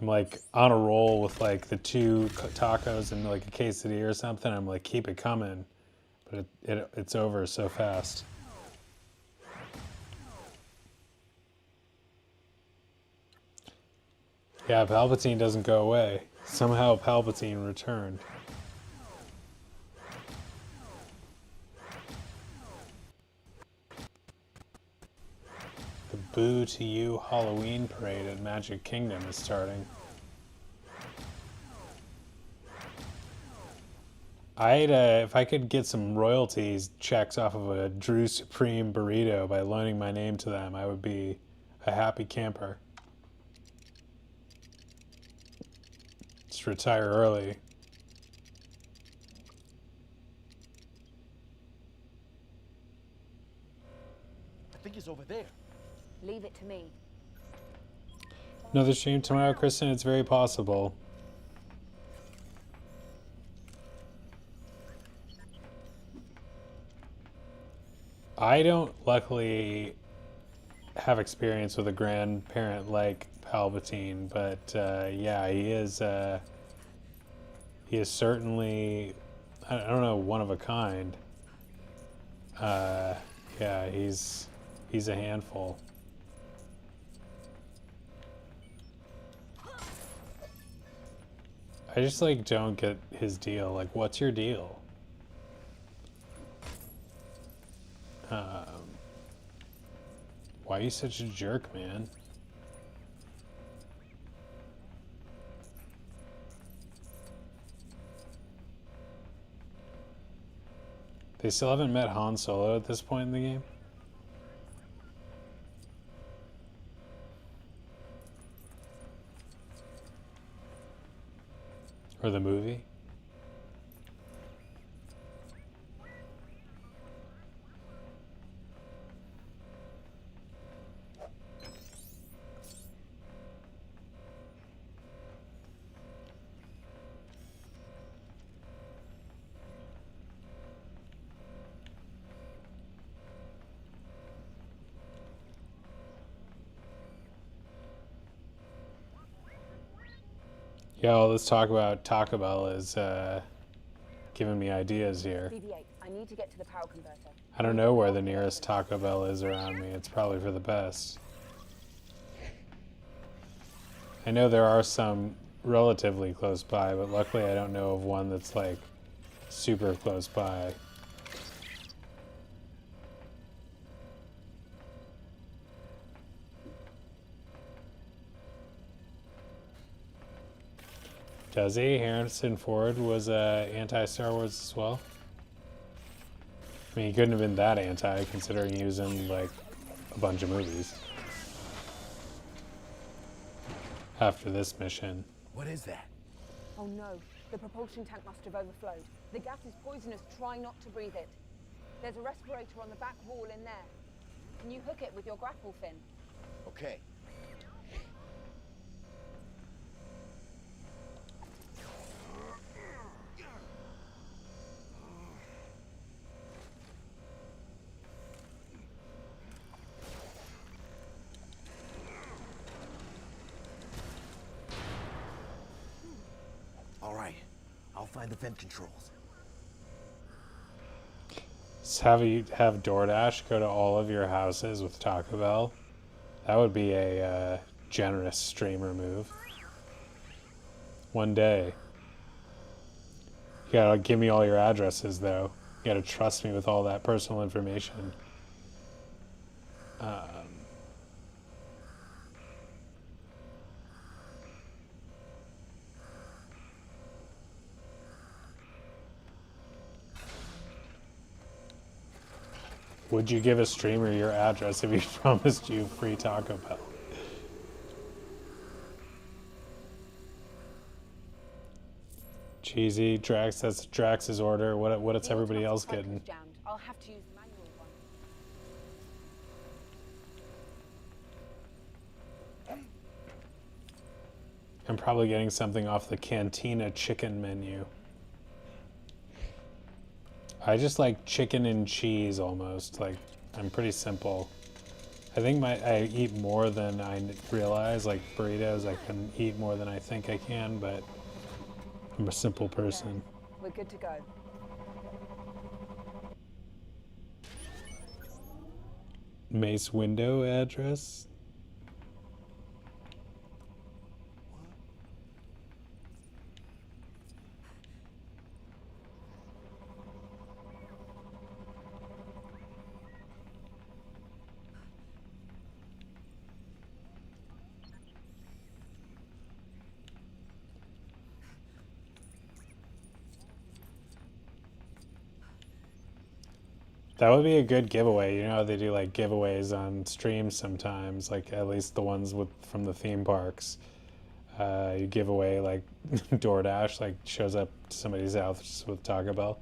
I'm like on a roll with like the two tacos and like a quesadilla or something. I'm like, keep it coming. But it's over so fast. Yeah, Palpatine doesn't go away. Somehow Palpatine returned. The Boo to You Halloween parade at Magic Kingdom is starting. If I could get some royalties checks off of a Drew Supreme burrito by loaning my name to them, I would be a happy camper. Just retire early. I think it's over there. Leave it to me. Another stream tomorrow, Kristen? It's very possible. I don't, luckily, have experience with a grandparent like Palpatine, but yeah, he is certainly, I don't know, one of a kind. Yeah, he's a handful. I just like don't get his deal. Like, what's your deal? Why are you such a jerk, man? They still haven't met Han Solo at this point in the game? Or the movie? Yeah, all this talk about Taco Bell is giving me ideas here. BB-8, I need to get to the power converter. I don't know where the nearest Taco Bell is around me. It's probably for the best. I know there are some relatively close by, but luckily I don't know of one that's like super close by. Does he? Harrison Ford was anti-Star Wars as well? I mean, he couldn't have been that anti, considering he was in, like, a bunch of movies. After this mission. What is that? Oh no, the propulsion tank must have overflowed. The gas is poisonous, try not to breathe it. There's a respirator on the back wall in there. Can you hook it with your grapple fin? Okay. All right, I'll find the vent controls. Just have DoorDash go to all of your houses with Taco Bell. That would be a generous streamer move. One day. You gotta give me all your addresses, though. You gotta trust me with all that personal information. Would you give a streamer your address if he promised you free Taco Bell? Cheesy, Drax, that's Drax's order. What's everybody else getting? Jammed. I'll have to use the manual one. I'm probably getting something off the Cantina chicken menu. I just like chicken and cheese almost. Like, I'm pretty simple. I think I eat more than I realize. Like burritos, I can eat more than I think I can, but I'm a simple person. We're good to go. Mace Window address? That would be a good giveaway. You know how they do like giveaways on streams sometimes, like at least the ones from the theme parks. You give away like DoorDash, like shows up to somebody's house with Taco Bell.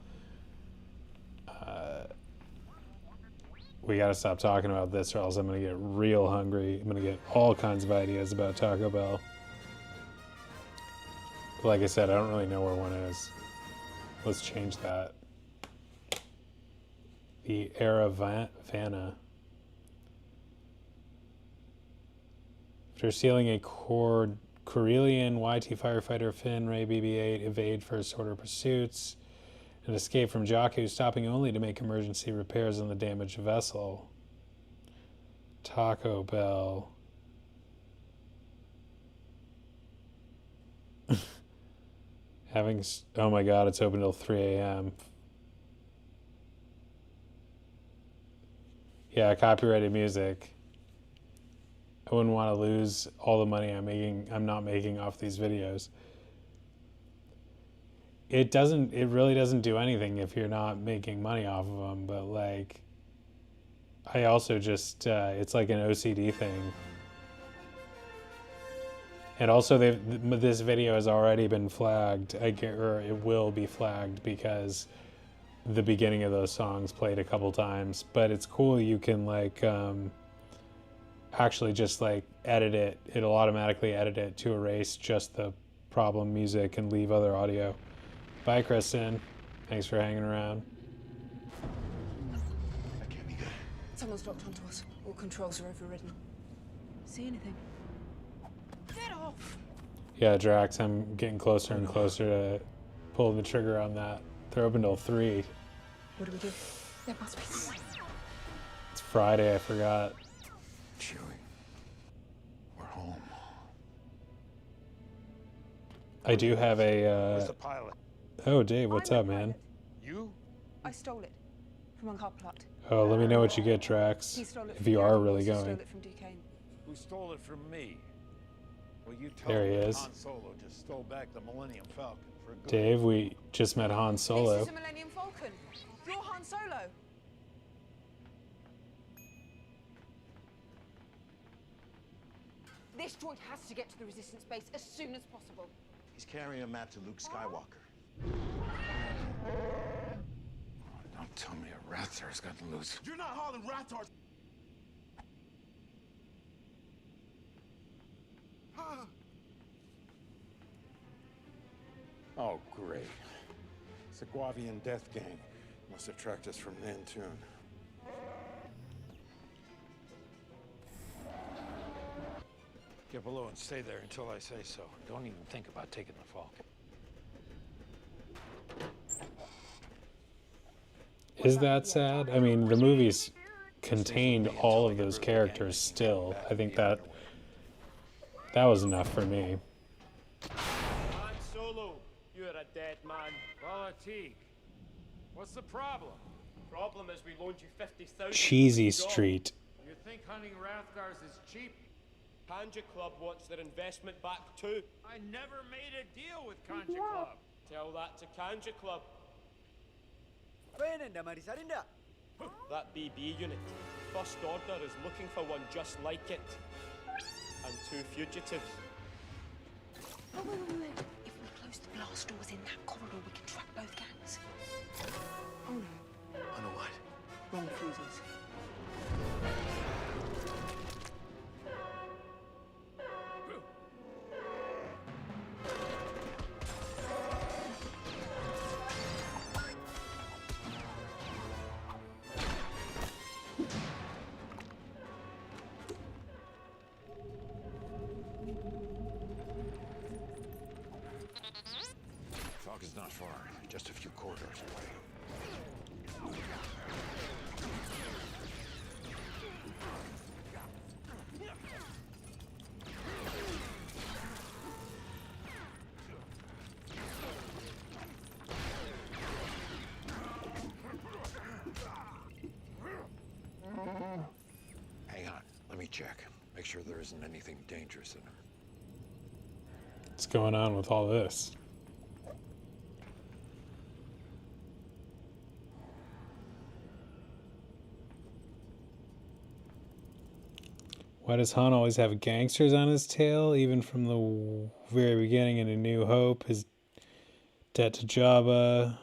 We gotta stop talking about this or else I'm gonna get real hungry. I'm gonna get all kinds of ideas about Taco Bell. But like I said, I don't really know where one is. Let's change that. The Aravana. After stealing a Corellian YT firefighter Finn, Ray BB-8 evade First Order pursuits and escape from Jakku, stopping only to make emergency repairs on the damaged vessel. Taco Bell. Oh my god, it's open till 3 a.m. Yeah, copyrighted music. I wouldn't want to lose all the money I'm not making off these videos. It really doesn't do anything if you're not making money off of them, but like, I also just, it's like an OCD thing. And also this video has already been flagged, or it will be flagged because the beginning of those songs played a couple times, but it's cool. You can like actually just like edit it. It'll automatically edit it to erase just the problem music and leave other audio. Bye, Kristen. Thanks for hanging around. That can't be good. Someone's locked onto us. All controls are overridden. See anything? Get off! Yeah, Drax, I'm getting closer and closer to pulling the trigger on that. They're open till 3. What do we do? There must be some. It's Friday, I forgot. Chewie, we're home. I do have a, Where's the pilot? Oh, Dave, what's I'm up, the man? pilot. You? I stole it from Uncle Plot. Oh, let me know what you get, Drax. He stole it If from you the are other really boys who going. Stole it from Duquesne. Who stole it from me? Well, you told There he me is. Han Solo just stole back the Millennium Falcon for a good. Dave, we just met Han This Solo. is a Millennium Falcon. You're Han Solo. This droid has to get to the Resistance base as soon as possible. He's carrying a map to Luke Skywalker. Don't tell me a Rathor's gotten loose. You're not hauling Rathors. Oh, great. It's the Guavian Death Gang. Must have tracked us from Nantoon. Get below and stay there until I say so. Don't even think about taking the Falcon. Is that sad? I mean, the movies contained all of those characters still. I think that was enough for me. Han Solo, you're a dead man. Politique. What's the problem? Problem is we loaned you 50,000. Cheesy Street. You think hunting Rathgars is cheap? Kanja Club wants their investment back too. I never made a deal with Kanja Club. Tell that to Kanja Club. That BB unit, First Order is looking for one just like it. And 2 fugitives. Oh, wait. If we close the blast doors in that corridor, we can track both gangs. Oh no. I know what. Wrong fuses. Falcon's not far, just a few corridors away. Hang on, let me check. Make sure there isn't anything dangerous in her. What's going on with all this? Why does Han always have gangsters on his tail, even from the very beginning in A New Hope? His debt to Jabba.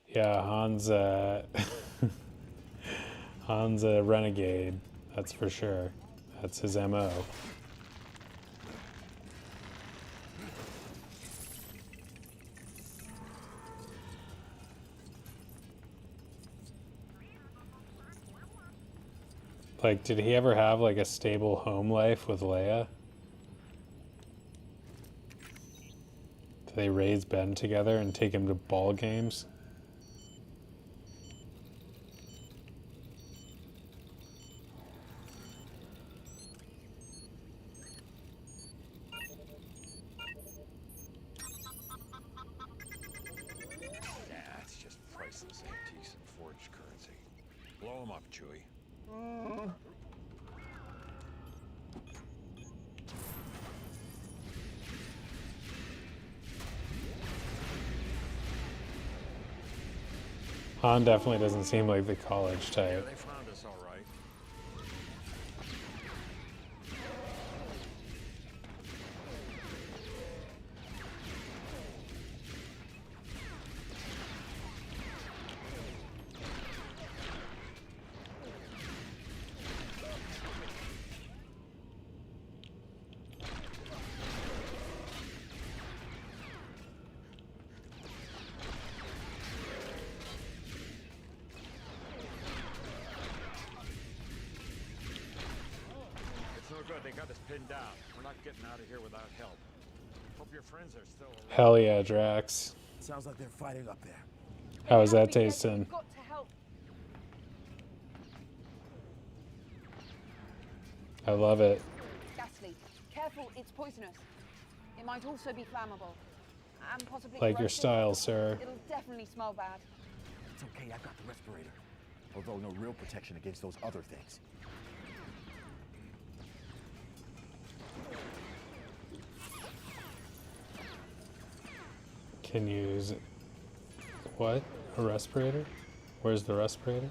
Yeah, Han's Han's a renegade, that's for sure. That's his MO. Like, did he ever have, like, a stable home life with Leia? Do they raise Ben together and take him to ball games? Nah, it's just priceless antiques and forged currency. Blow them up, Chewie. Han definitely doesn't seem like the college Yeah, type. they found us all right. they got us pinned down. We're not getting out of here without help. Hope your friends are still alive. Hell yeah, Drax. Sounds like they're fighting up there. How is that Help me, Jacob, tasting? You've got to help. I love it. Gas leak. Careful, it's poisonous. It might also be flammable. And possibly Like your corrosive. style, sir. It'll definitely smell bad. It's okay, I've got the respirator. Although no real protection against those other things. Can use what? A respirator? Where's the respirator?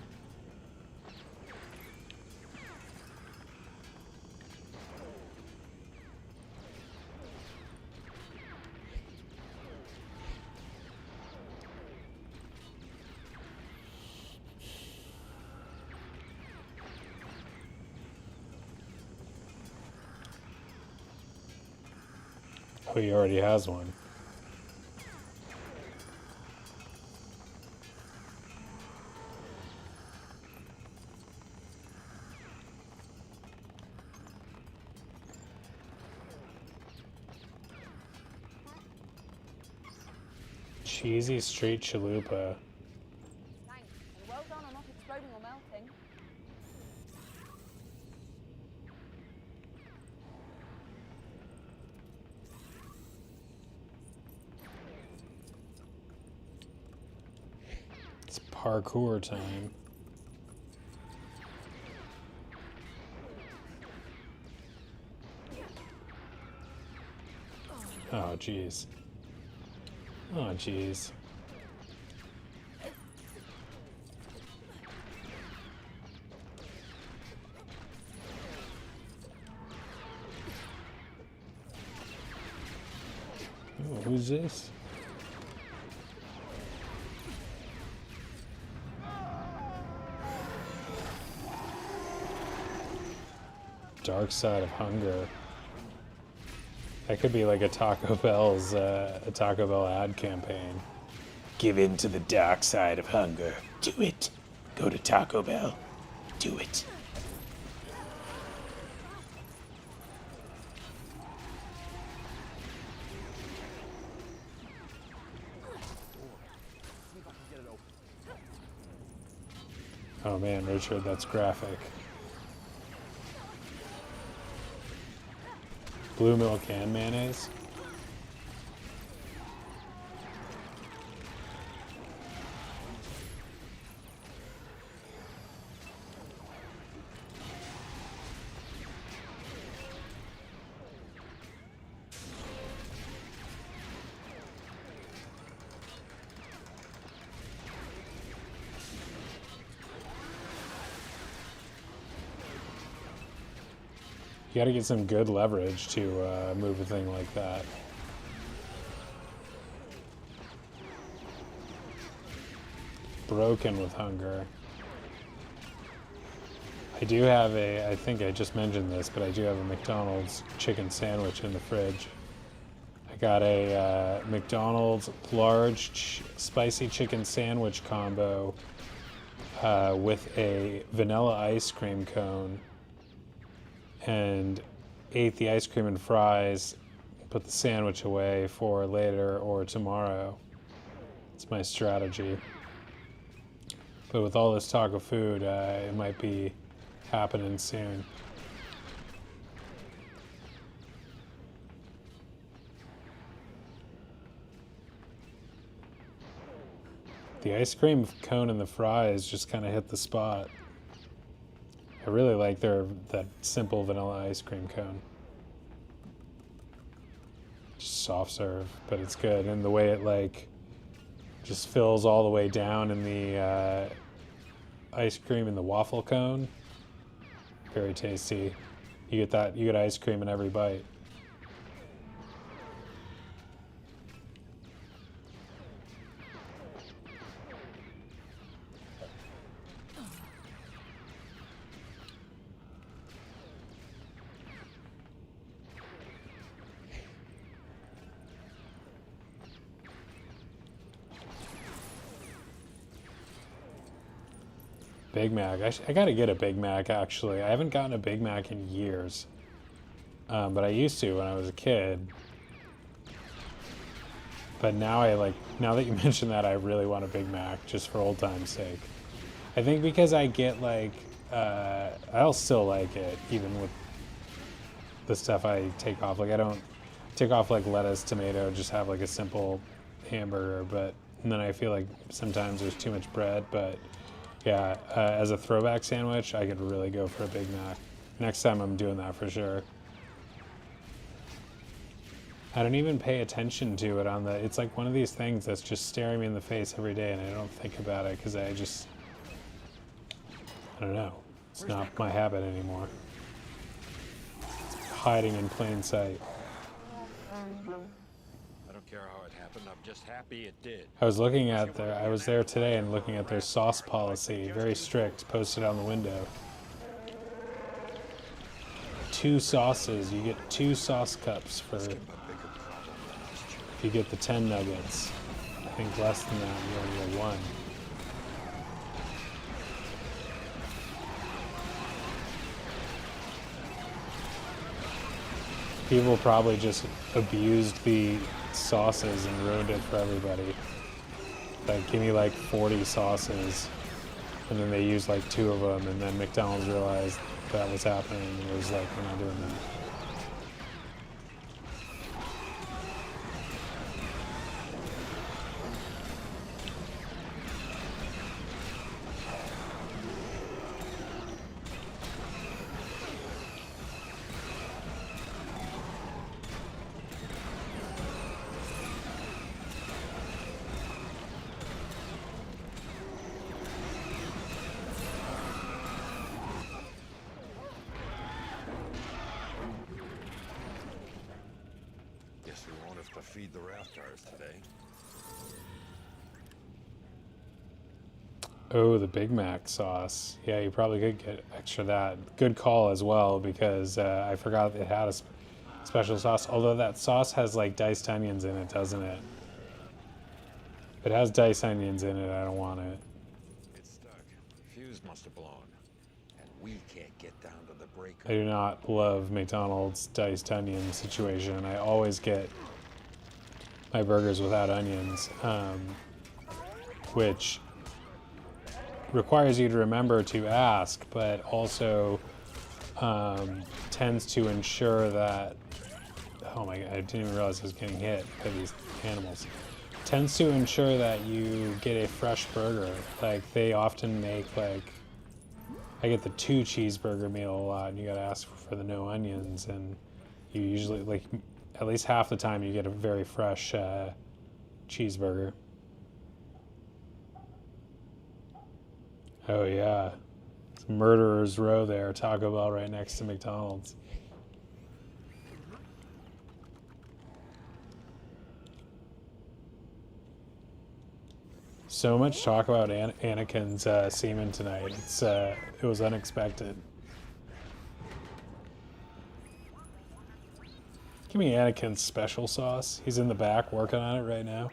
Oh, he already has one. Cheesy street chalupa. Thanks. And well done on not exploding or melting. It's parkour time. Oh, jeez. Oh, jeez. Oh, who's this? Dark Side of Hunger. That could be like a Taco Bell's a Taco Bell ad campaign. Give in to the dark side of hunger. Do it. Go to Taco Bell. Do it. Oh man, Richard, that's graphic. Blue milk and mayonnaise. You gotta get some good leverage to move a thing like that. Broken with hunger. I do have I think I just mentioned this, but I do have a McDonald's chicken sandwich in the fridge. I got a McDonald's large spicy chicken sandwich combo with a vanilla ice cream cone, and ate the ice cream and fries, put the sandwich away for later or tomorrow. It's my strategy. But with all this talk of food, it might be happening soon. The ice cream cone and the fries just kind of hit the spot. I really like that simple vanilla ice cream cone. Just soft serve, but it's good. And the way it like just fills all the way down in the ice cream in the waffle cone. Very tasty. You get ice cream in every bite. Big Mac. I gotta get a Big Mac, actually. I haven't gotten a Big Mac in years. but I used to when I was a kid. But now now that you mention that, I really want a Big Mac just for old time's sake. I think because I get like, I'll still like it even with the stuff I take off. Like I don't take off like lettuce, tomato, just have like a simple hamburger. But and then I feel like sometimes there's too much bread. But yeah, as a throwback sandwich, I could really go for a Big Mac. Next time I'm doing that for sure. I don't even pay attention to it on the, it's like one of these things that's just staring me in the face every day and I don't think about it because I don't know. It's not my habit anymore. It's hiding in plain sight. I don't care how it happened. I'm just happy it did. I was looking at I was there today and looking at their sauce policy, very strict, posted on the window. 2 sauces, you get 2 sauce cups for, if you get the 10 nuggets. I think less than that, you only get 1. People probably just abused the sauces and ruined it for everybody. Like, give me like 40 sauces, and then they used like 2 of them, and then McDonald's realized that was happening, and it was like, we're not doing that. Guess we won't have to feed the Rathgars today. Oh, the Big Mac sauce. Yeah, you probably could get extra of that. Good call as well, because I forgot it had a special sauce. Although that sauce has like diced onions in it, doesn't it? If it has diced onions in it, I don't want it. It's stuck. Fuse must have blown. And we can't get down to the break. I do not love McDonald's diced onion situation. I always get my burgers without onions, which requires you to remember to ask, but also tends to ensure that, oh my god, I didn't even realize I was getting hit by these animals. Tends to ensure that you get a fresh burger. Like, they often make, like, I get the 2 cheeseburger meal a lot, and you gotta ask for the no onions, and you usually, like, at least half the time you get a very fresh cheeseburger. Oh yeah, it's Murderer's Row there, Taco Bell right next to McDonald's. So much talk about Anakin's semen tonight. It was unexpected. Give me Anakin's special sauce. He's in the back working on it right now.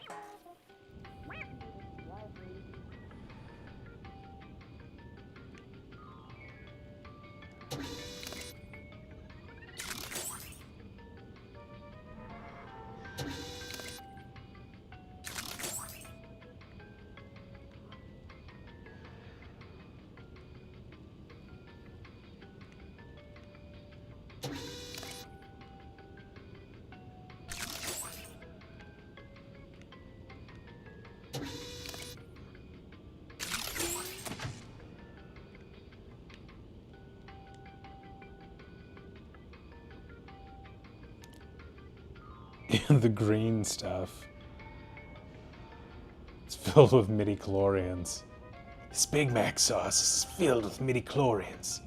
The green stuff. It's filled with midi-chlorians. This Big Mac sauce is filled with midi-chlorians.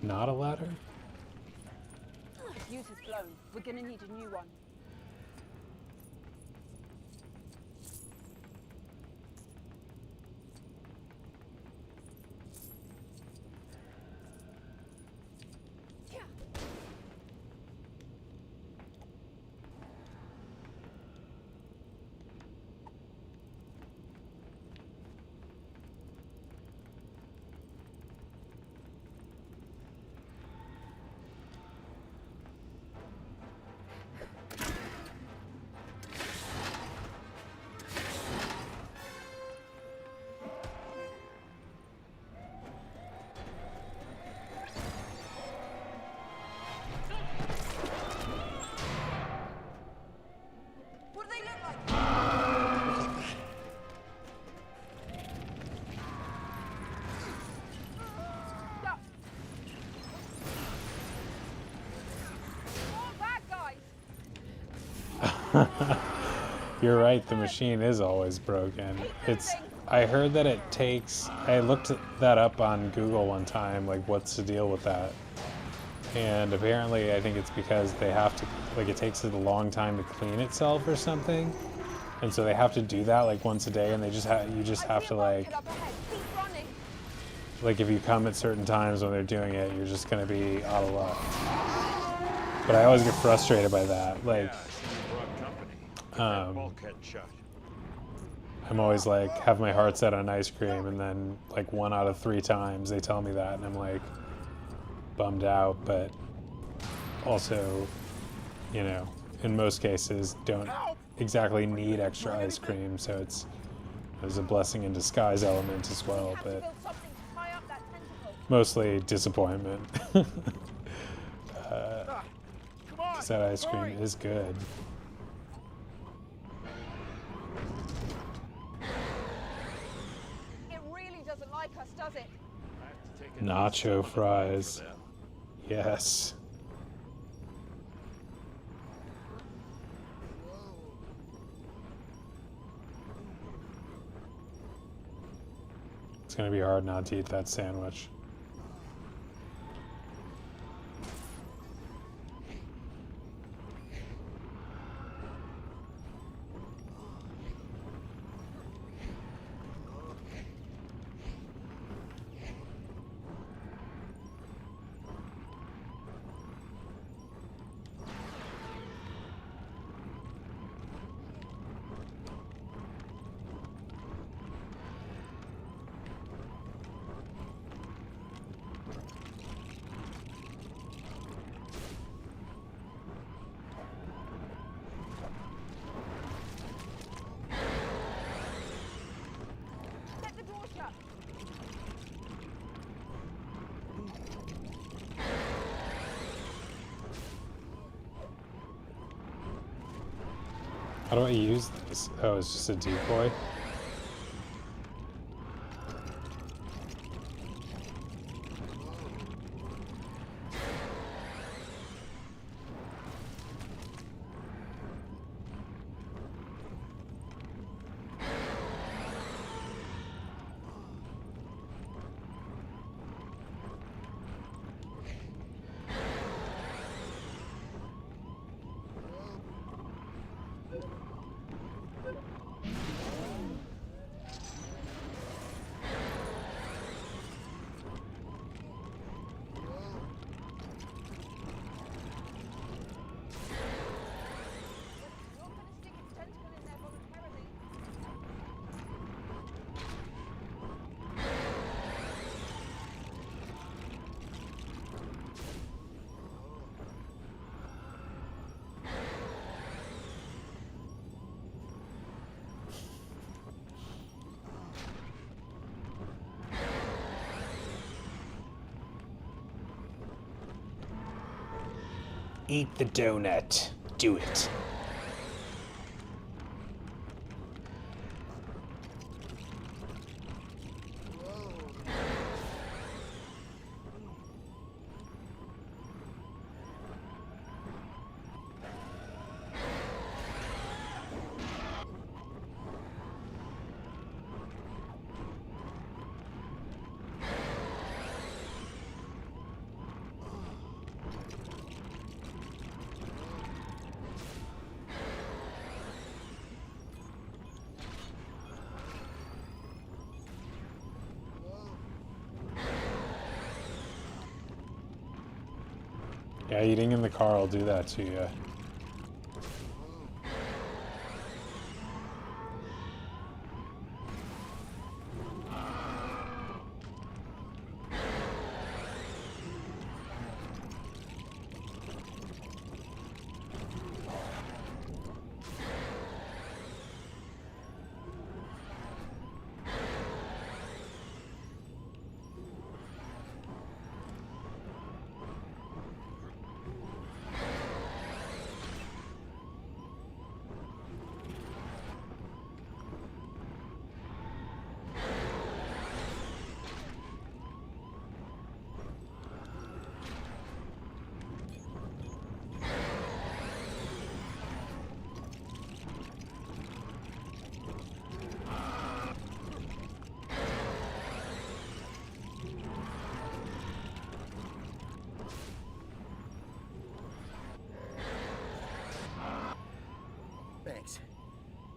not a ladder? The fuse has blown. We're gonna need a new one. What do they look like? Stop. More bad guys. You're right, the machine is always broken. I heard that it takes, I looked that up on Google one time, like what's the deal with that? And apparently I think it's because they have to, like it takes it a long time to clean itself or something. And so they have to do that like once a day, and you just have to like if you come at certain times when they're doing it, you're just gonna be out of luck. But I always get frustrated by that. Like, I'm always like, have my heart set on ice cream, and then like 1 out of 3 times they tell me that, and I'm like bummed out, but also, you know, in most cases don't exactly need extra ice cream, so there's a blessing in disguise element as well, but mostly disappointment. 'Cause that ice cream is good. It really doesn't like us, does it? Nacho fries. Yes. It's gonna be hard not to eat that sandwich. Get the door shut. How do I use this? Oh, it's just a decoy? You're gonna stick its tentacle in there voluntarily. Eat the donut. Do it. Yeah, eating in the car will do that to you. Thanks.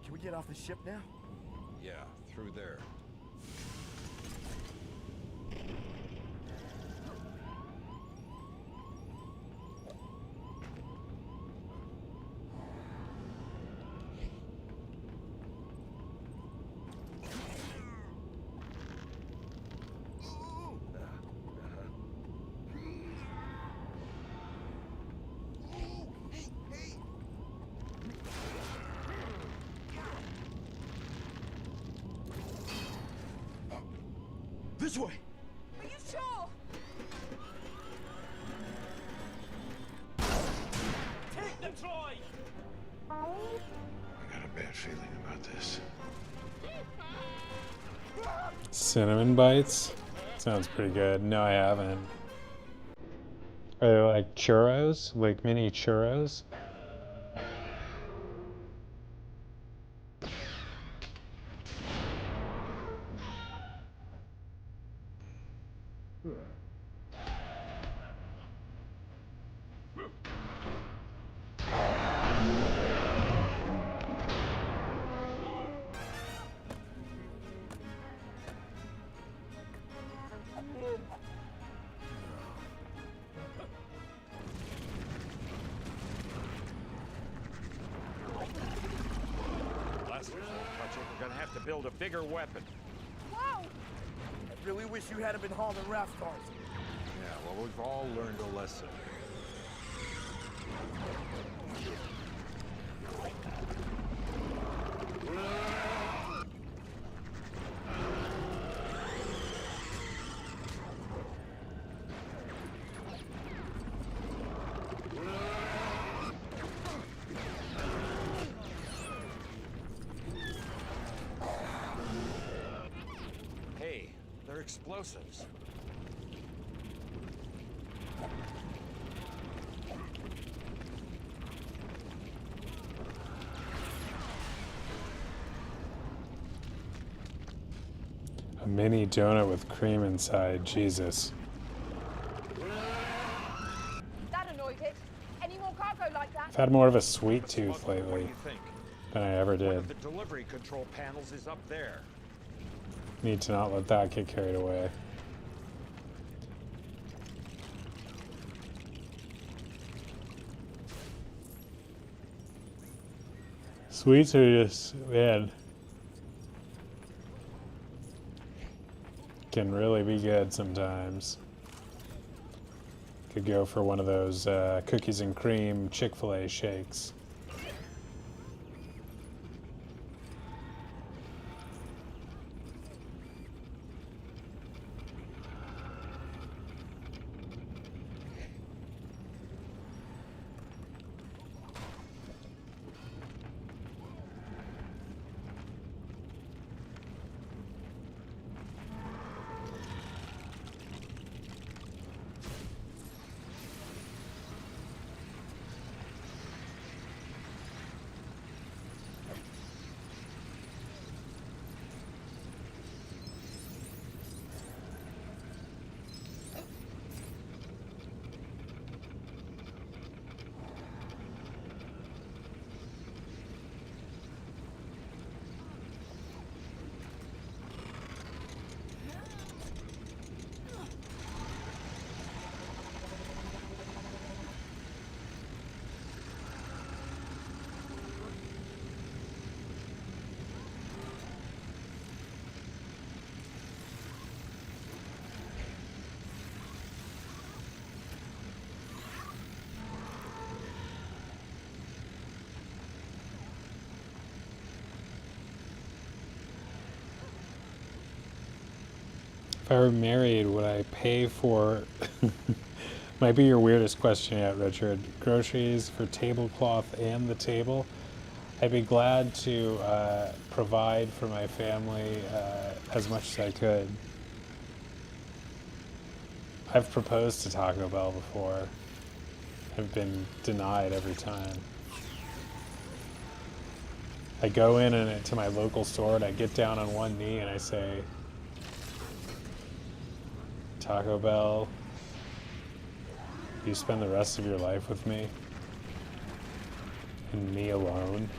Can we get off the ship now? Yeah, through there. This way! Are you sure? Take the Troy! I got a bad feeling about this. Cinnamon bites? Sounds pretty good. No, I haven't. Are they like churros? Like mini churros? We're gonna have to build a bigger weapon. Whoa! I really wish you hadn't been hauling raft cars. Yeah, well, we've all learned a lesson. Hey, they're explosives. A mini donut with cream inside. Jesus. That annoyed it. Any more cargo like that? I've had more of a sweet tooth Smuggler, what do lately you think? than I ever One did. of the delivery control panels is up there. Need to not let that get carried away. Sweets are just, man, can really be good sometimes. Could go for one of those cookies and cream Chick-fil-A shakes. I were married, would I pay for... Might be your weirdest question yet, Richard. Groceries for tablecloth and the table? I'd be glad to provide for my family as much as I could. I've proposed to Taco Bell before. I've been denied every time. I go in and to my local store and I get down on one knee and I say, Taco Bell, you spend the rest of your life with me? And me alone?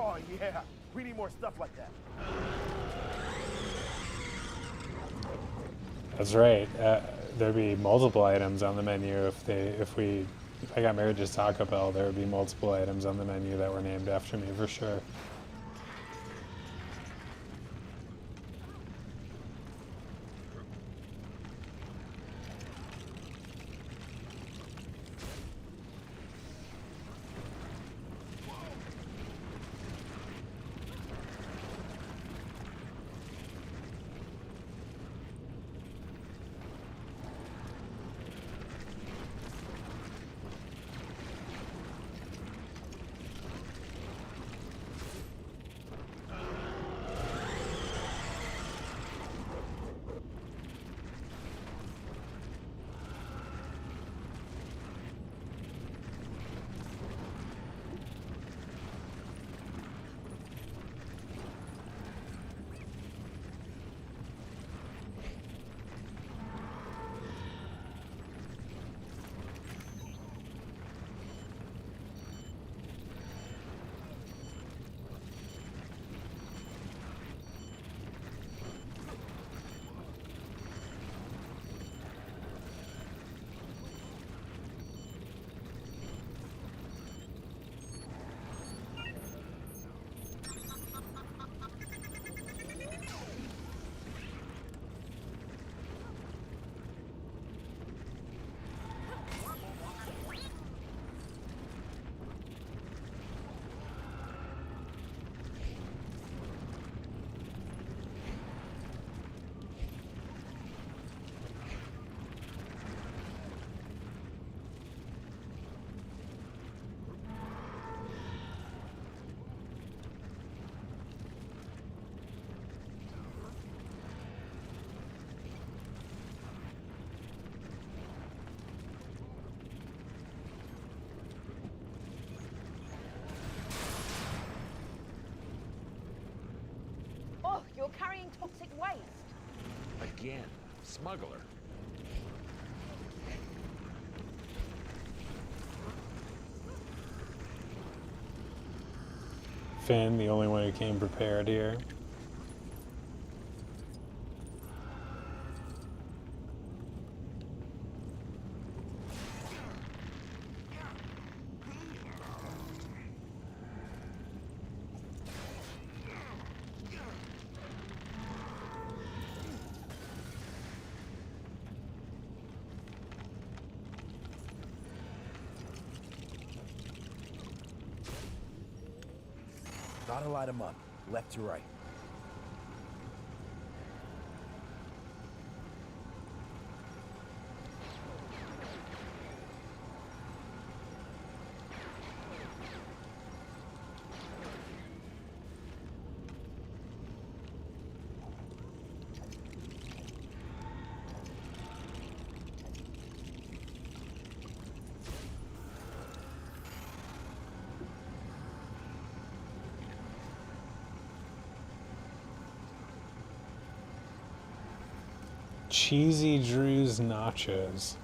Oh yeah, we need more stuff like that. That's right. There'd be multiple items on the menu if I got married to Taco Bell. There would be multiple items on the menu that were named after me for sure. Oh, you're carrying toxic waste. Again, smuggler. Finn, the only one who came prepared here. Gotta light them up, left to right. Cheesy Drew's Nachos.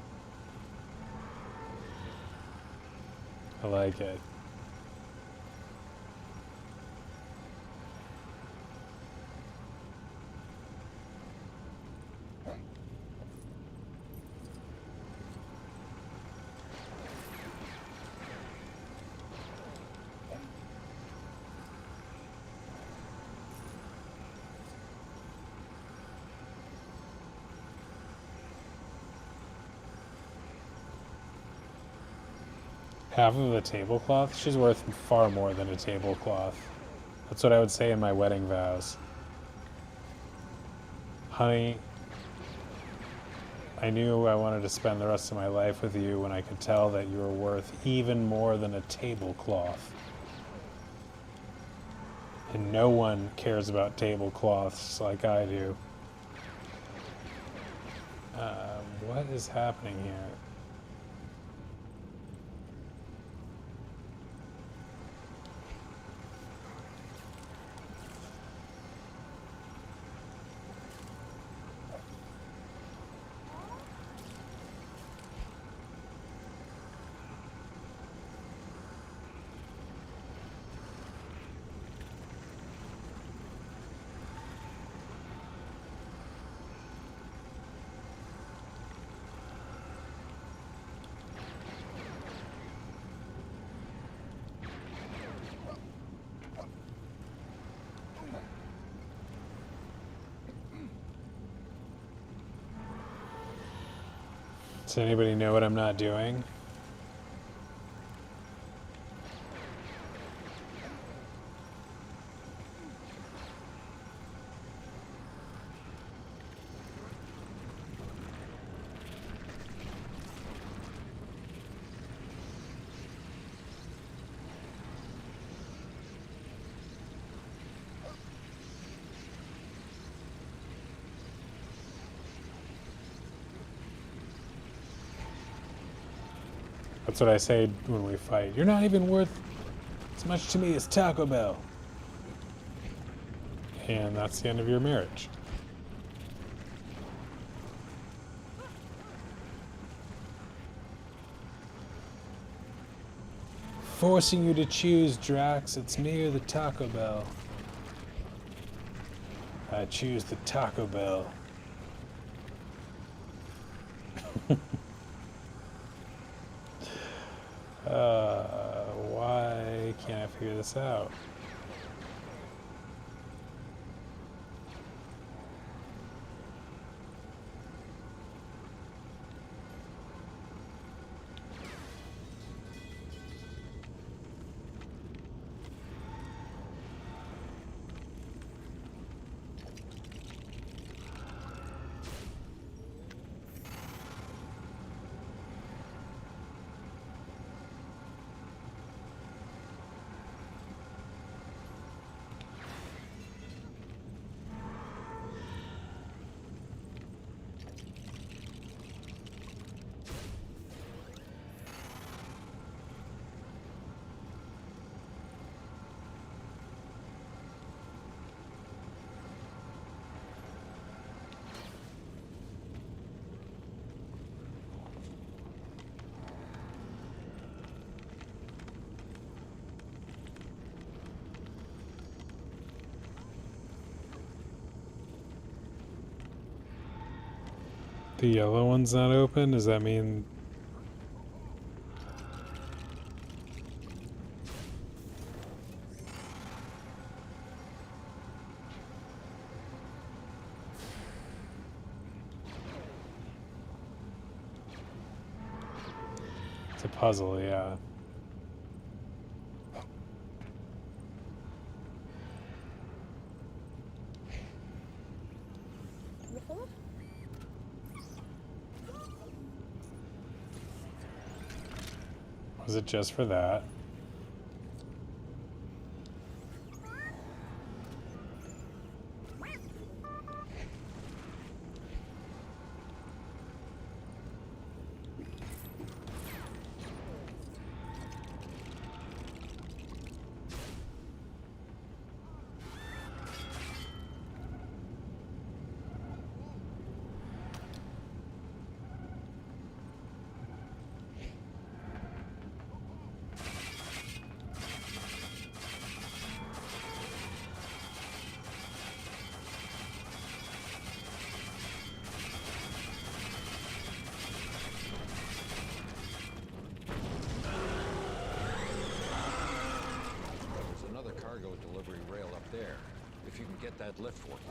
I like it. Half of a tablecloth? She's worth far more than a tablecloth. That's what I would say in my wedding vows. Honey, I knew I wanted to spend the rest of my life with you when I could tell that you were worth even more than a tablecloth. And no one cares about tablecloths like I do. What is happening here? Does anybody know what I'm not doing? That's what I say when we fight. You're not even worth as much to me as Taco Bell. And that's the end of your marriage. Forcing you to choose, Drax. It's me or the Taco Bell. I choose the Taco Bell. Why can't I figure this out? The yellow one's not open? Does that mean... It's a puzzle, yeah. Was it just for that? Cargo delivery rail up there, if you can get that lift working.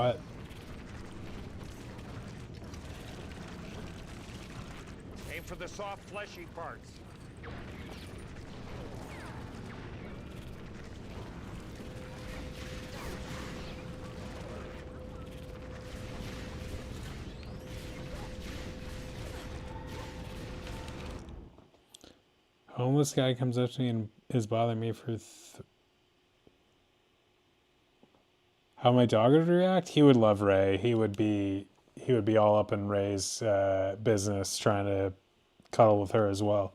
What? Aim for the soft, fleshy parts. Homeless guy comes up to me and is bothering me for how my dog would react. He would love Ray. He would be all up in Ray's business, trying to cuddle with her as well.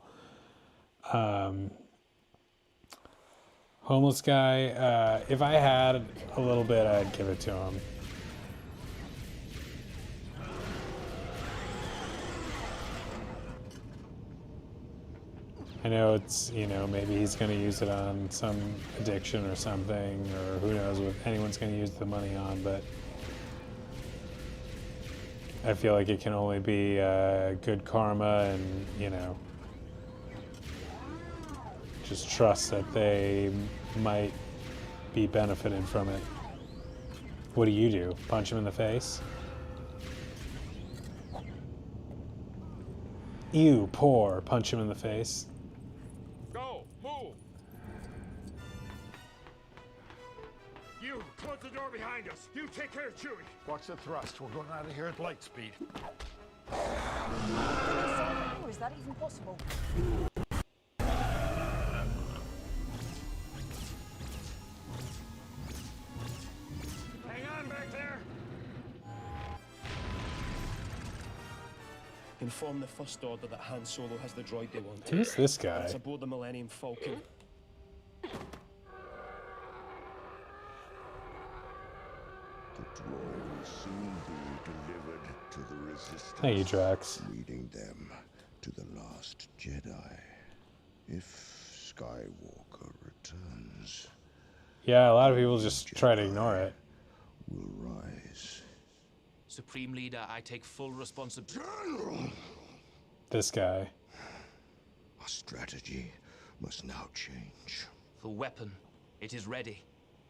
Homeless guy. If I had a little bit, I'd give it to him. I know it's, maybe he's going to use it on some addiction or something, or who knows what anyone's going to use the money on, but I feel like it can only be good karma and, just trust that they might be benefited from it. What do? Punch him in the face? Ew, poor. Punch him in the face. Go, move. You, close the door behind us. You take care of Chewie. Watch the thrust. We're going out of here at light speed. Or is that even possible? Hang on back there. Inform the First Order that Han Solo has the droid they want. Who's this guy? It's aboard the Millennium Falcon. The droid will soon be delivered to the Resistance. Thank you, Drax. Leading them to the last Jedi. If Skywalker returns. Yeah, a lot of people just try to ignore it. Will rise. Supreme Leader, I take full responsibility. General! This guy. Our strategy must now change. The weapon, it is ready.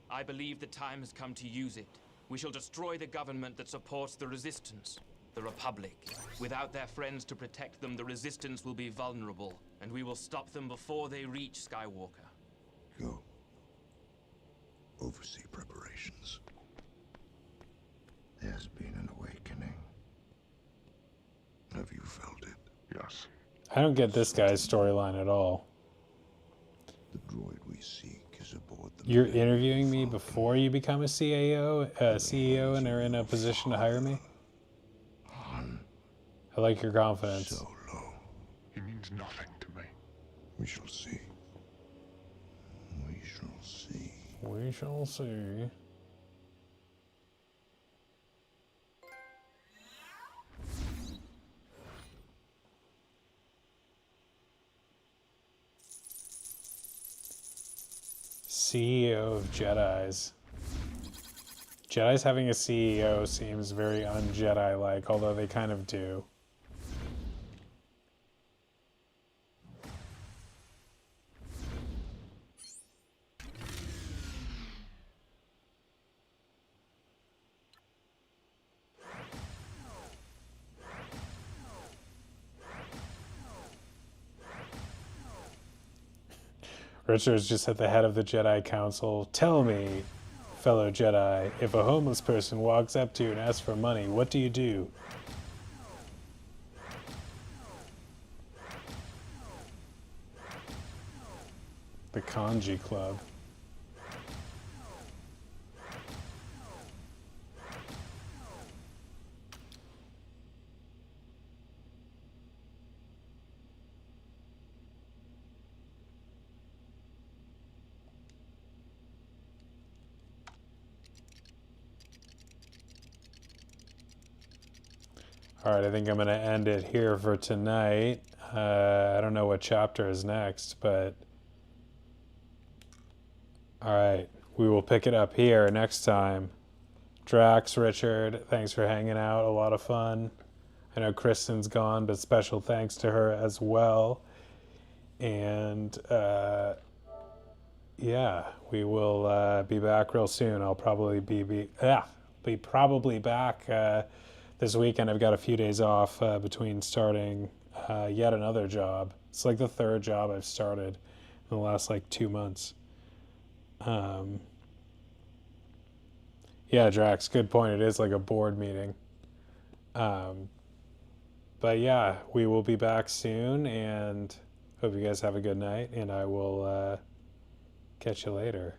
I believe the time has come to use it. We shall destroy the government that supports the Resistance, the Republic. Without their friends to protect them, the Resistance will be vulnerable, and we will stop them before they reach Skywalker. Go. Oversee preparations. There's been an awakening. Have you felt it? Yes. I don't get this guy's storyline at all. The droid we seek is aboard the You're interviewing me before you become a CEO and are in a position to hire me? I like your confidence. Solo. He means nothing to me. We shall see. We shall see. We shall see. CEO of Jedis. Jedis having a CEO seems very un-Jedi-like, although they kind of do. Richard's just at the head of the Jedi Council. Tell me, fellow Jedi, if a homeless person walks up to you and asks for money, what do you do? The Kanji Club. All right, I think I'm going to end it here for tonight. I don't know what chapter is next, but all right, we will pick it up here next time. Drax, Richard, thanks for hanging out. A lot of fun. I know Kristen's gone, but special thanks to her as well. And yeah, we will be back real soon. I'll probably be be probably back this weekend. I've got a few days off between starting yet another job. It's like the third job I've started in the last like 2 months. Yeah, Drax, good point. It is like a board meeting. But yeah, we will be back soon, and hope you guys have a good night, and I will catch you later.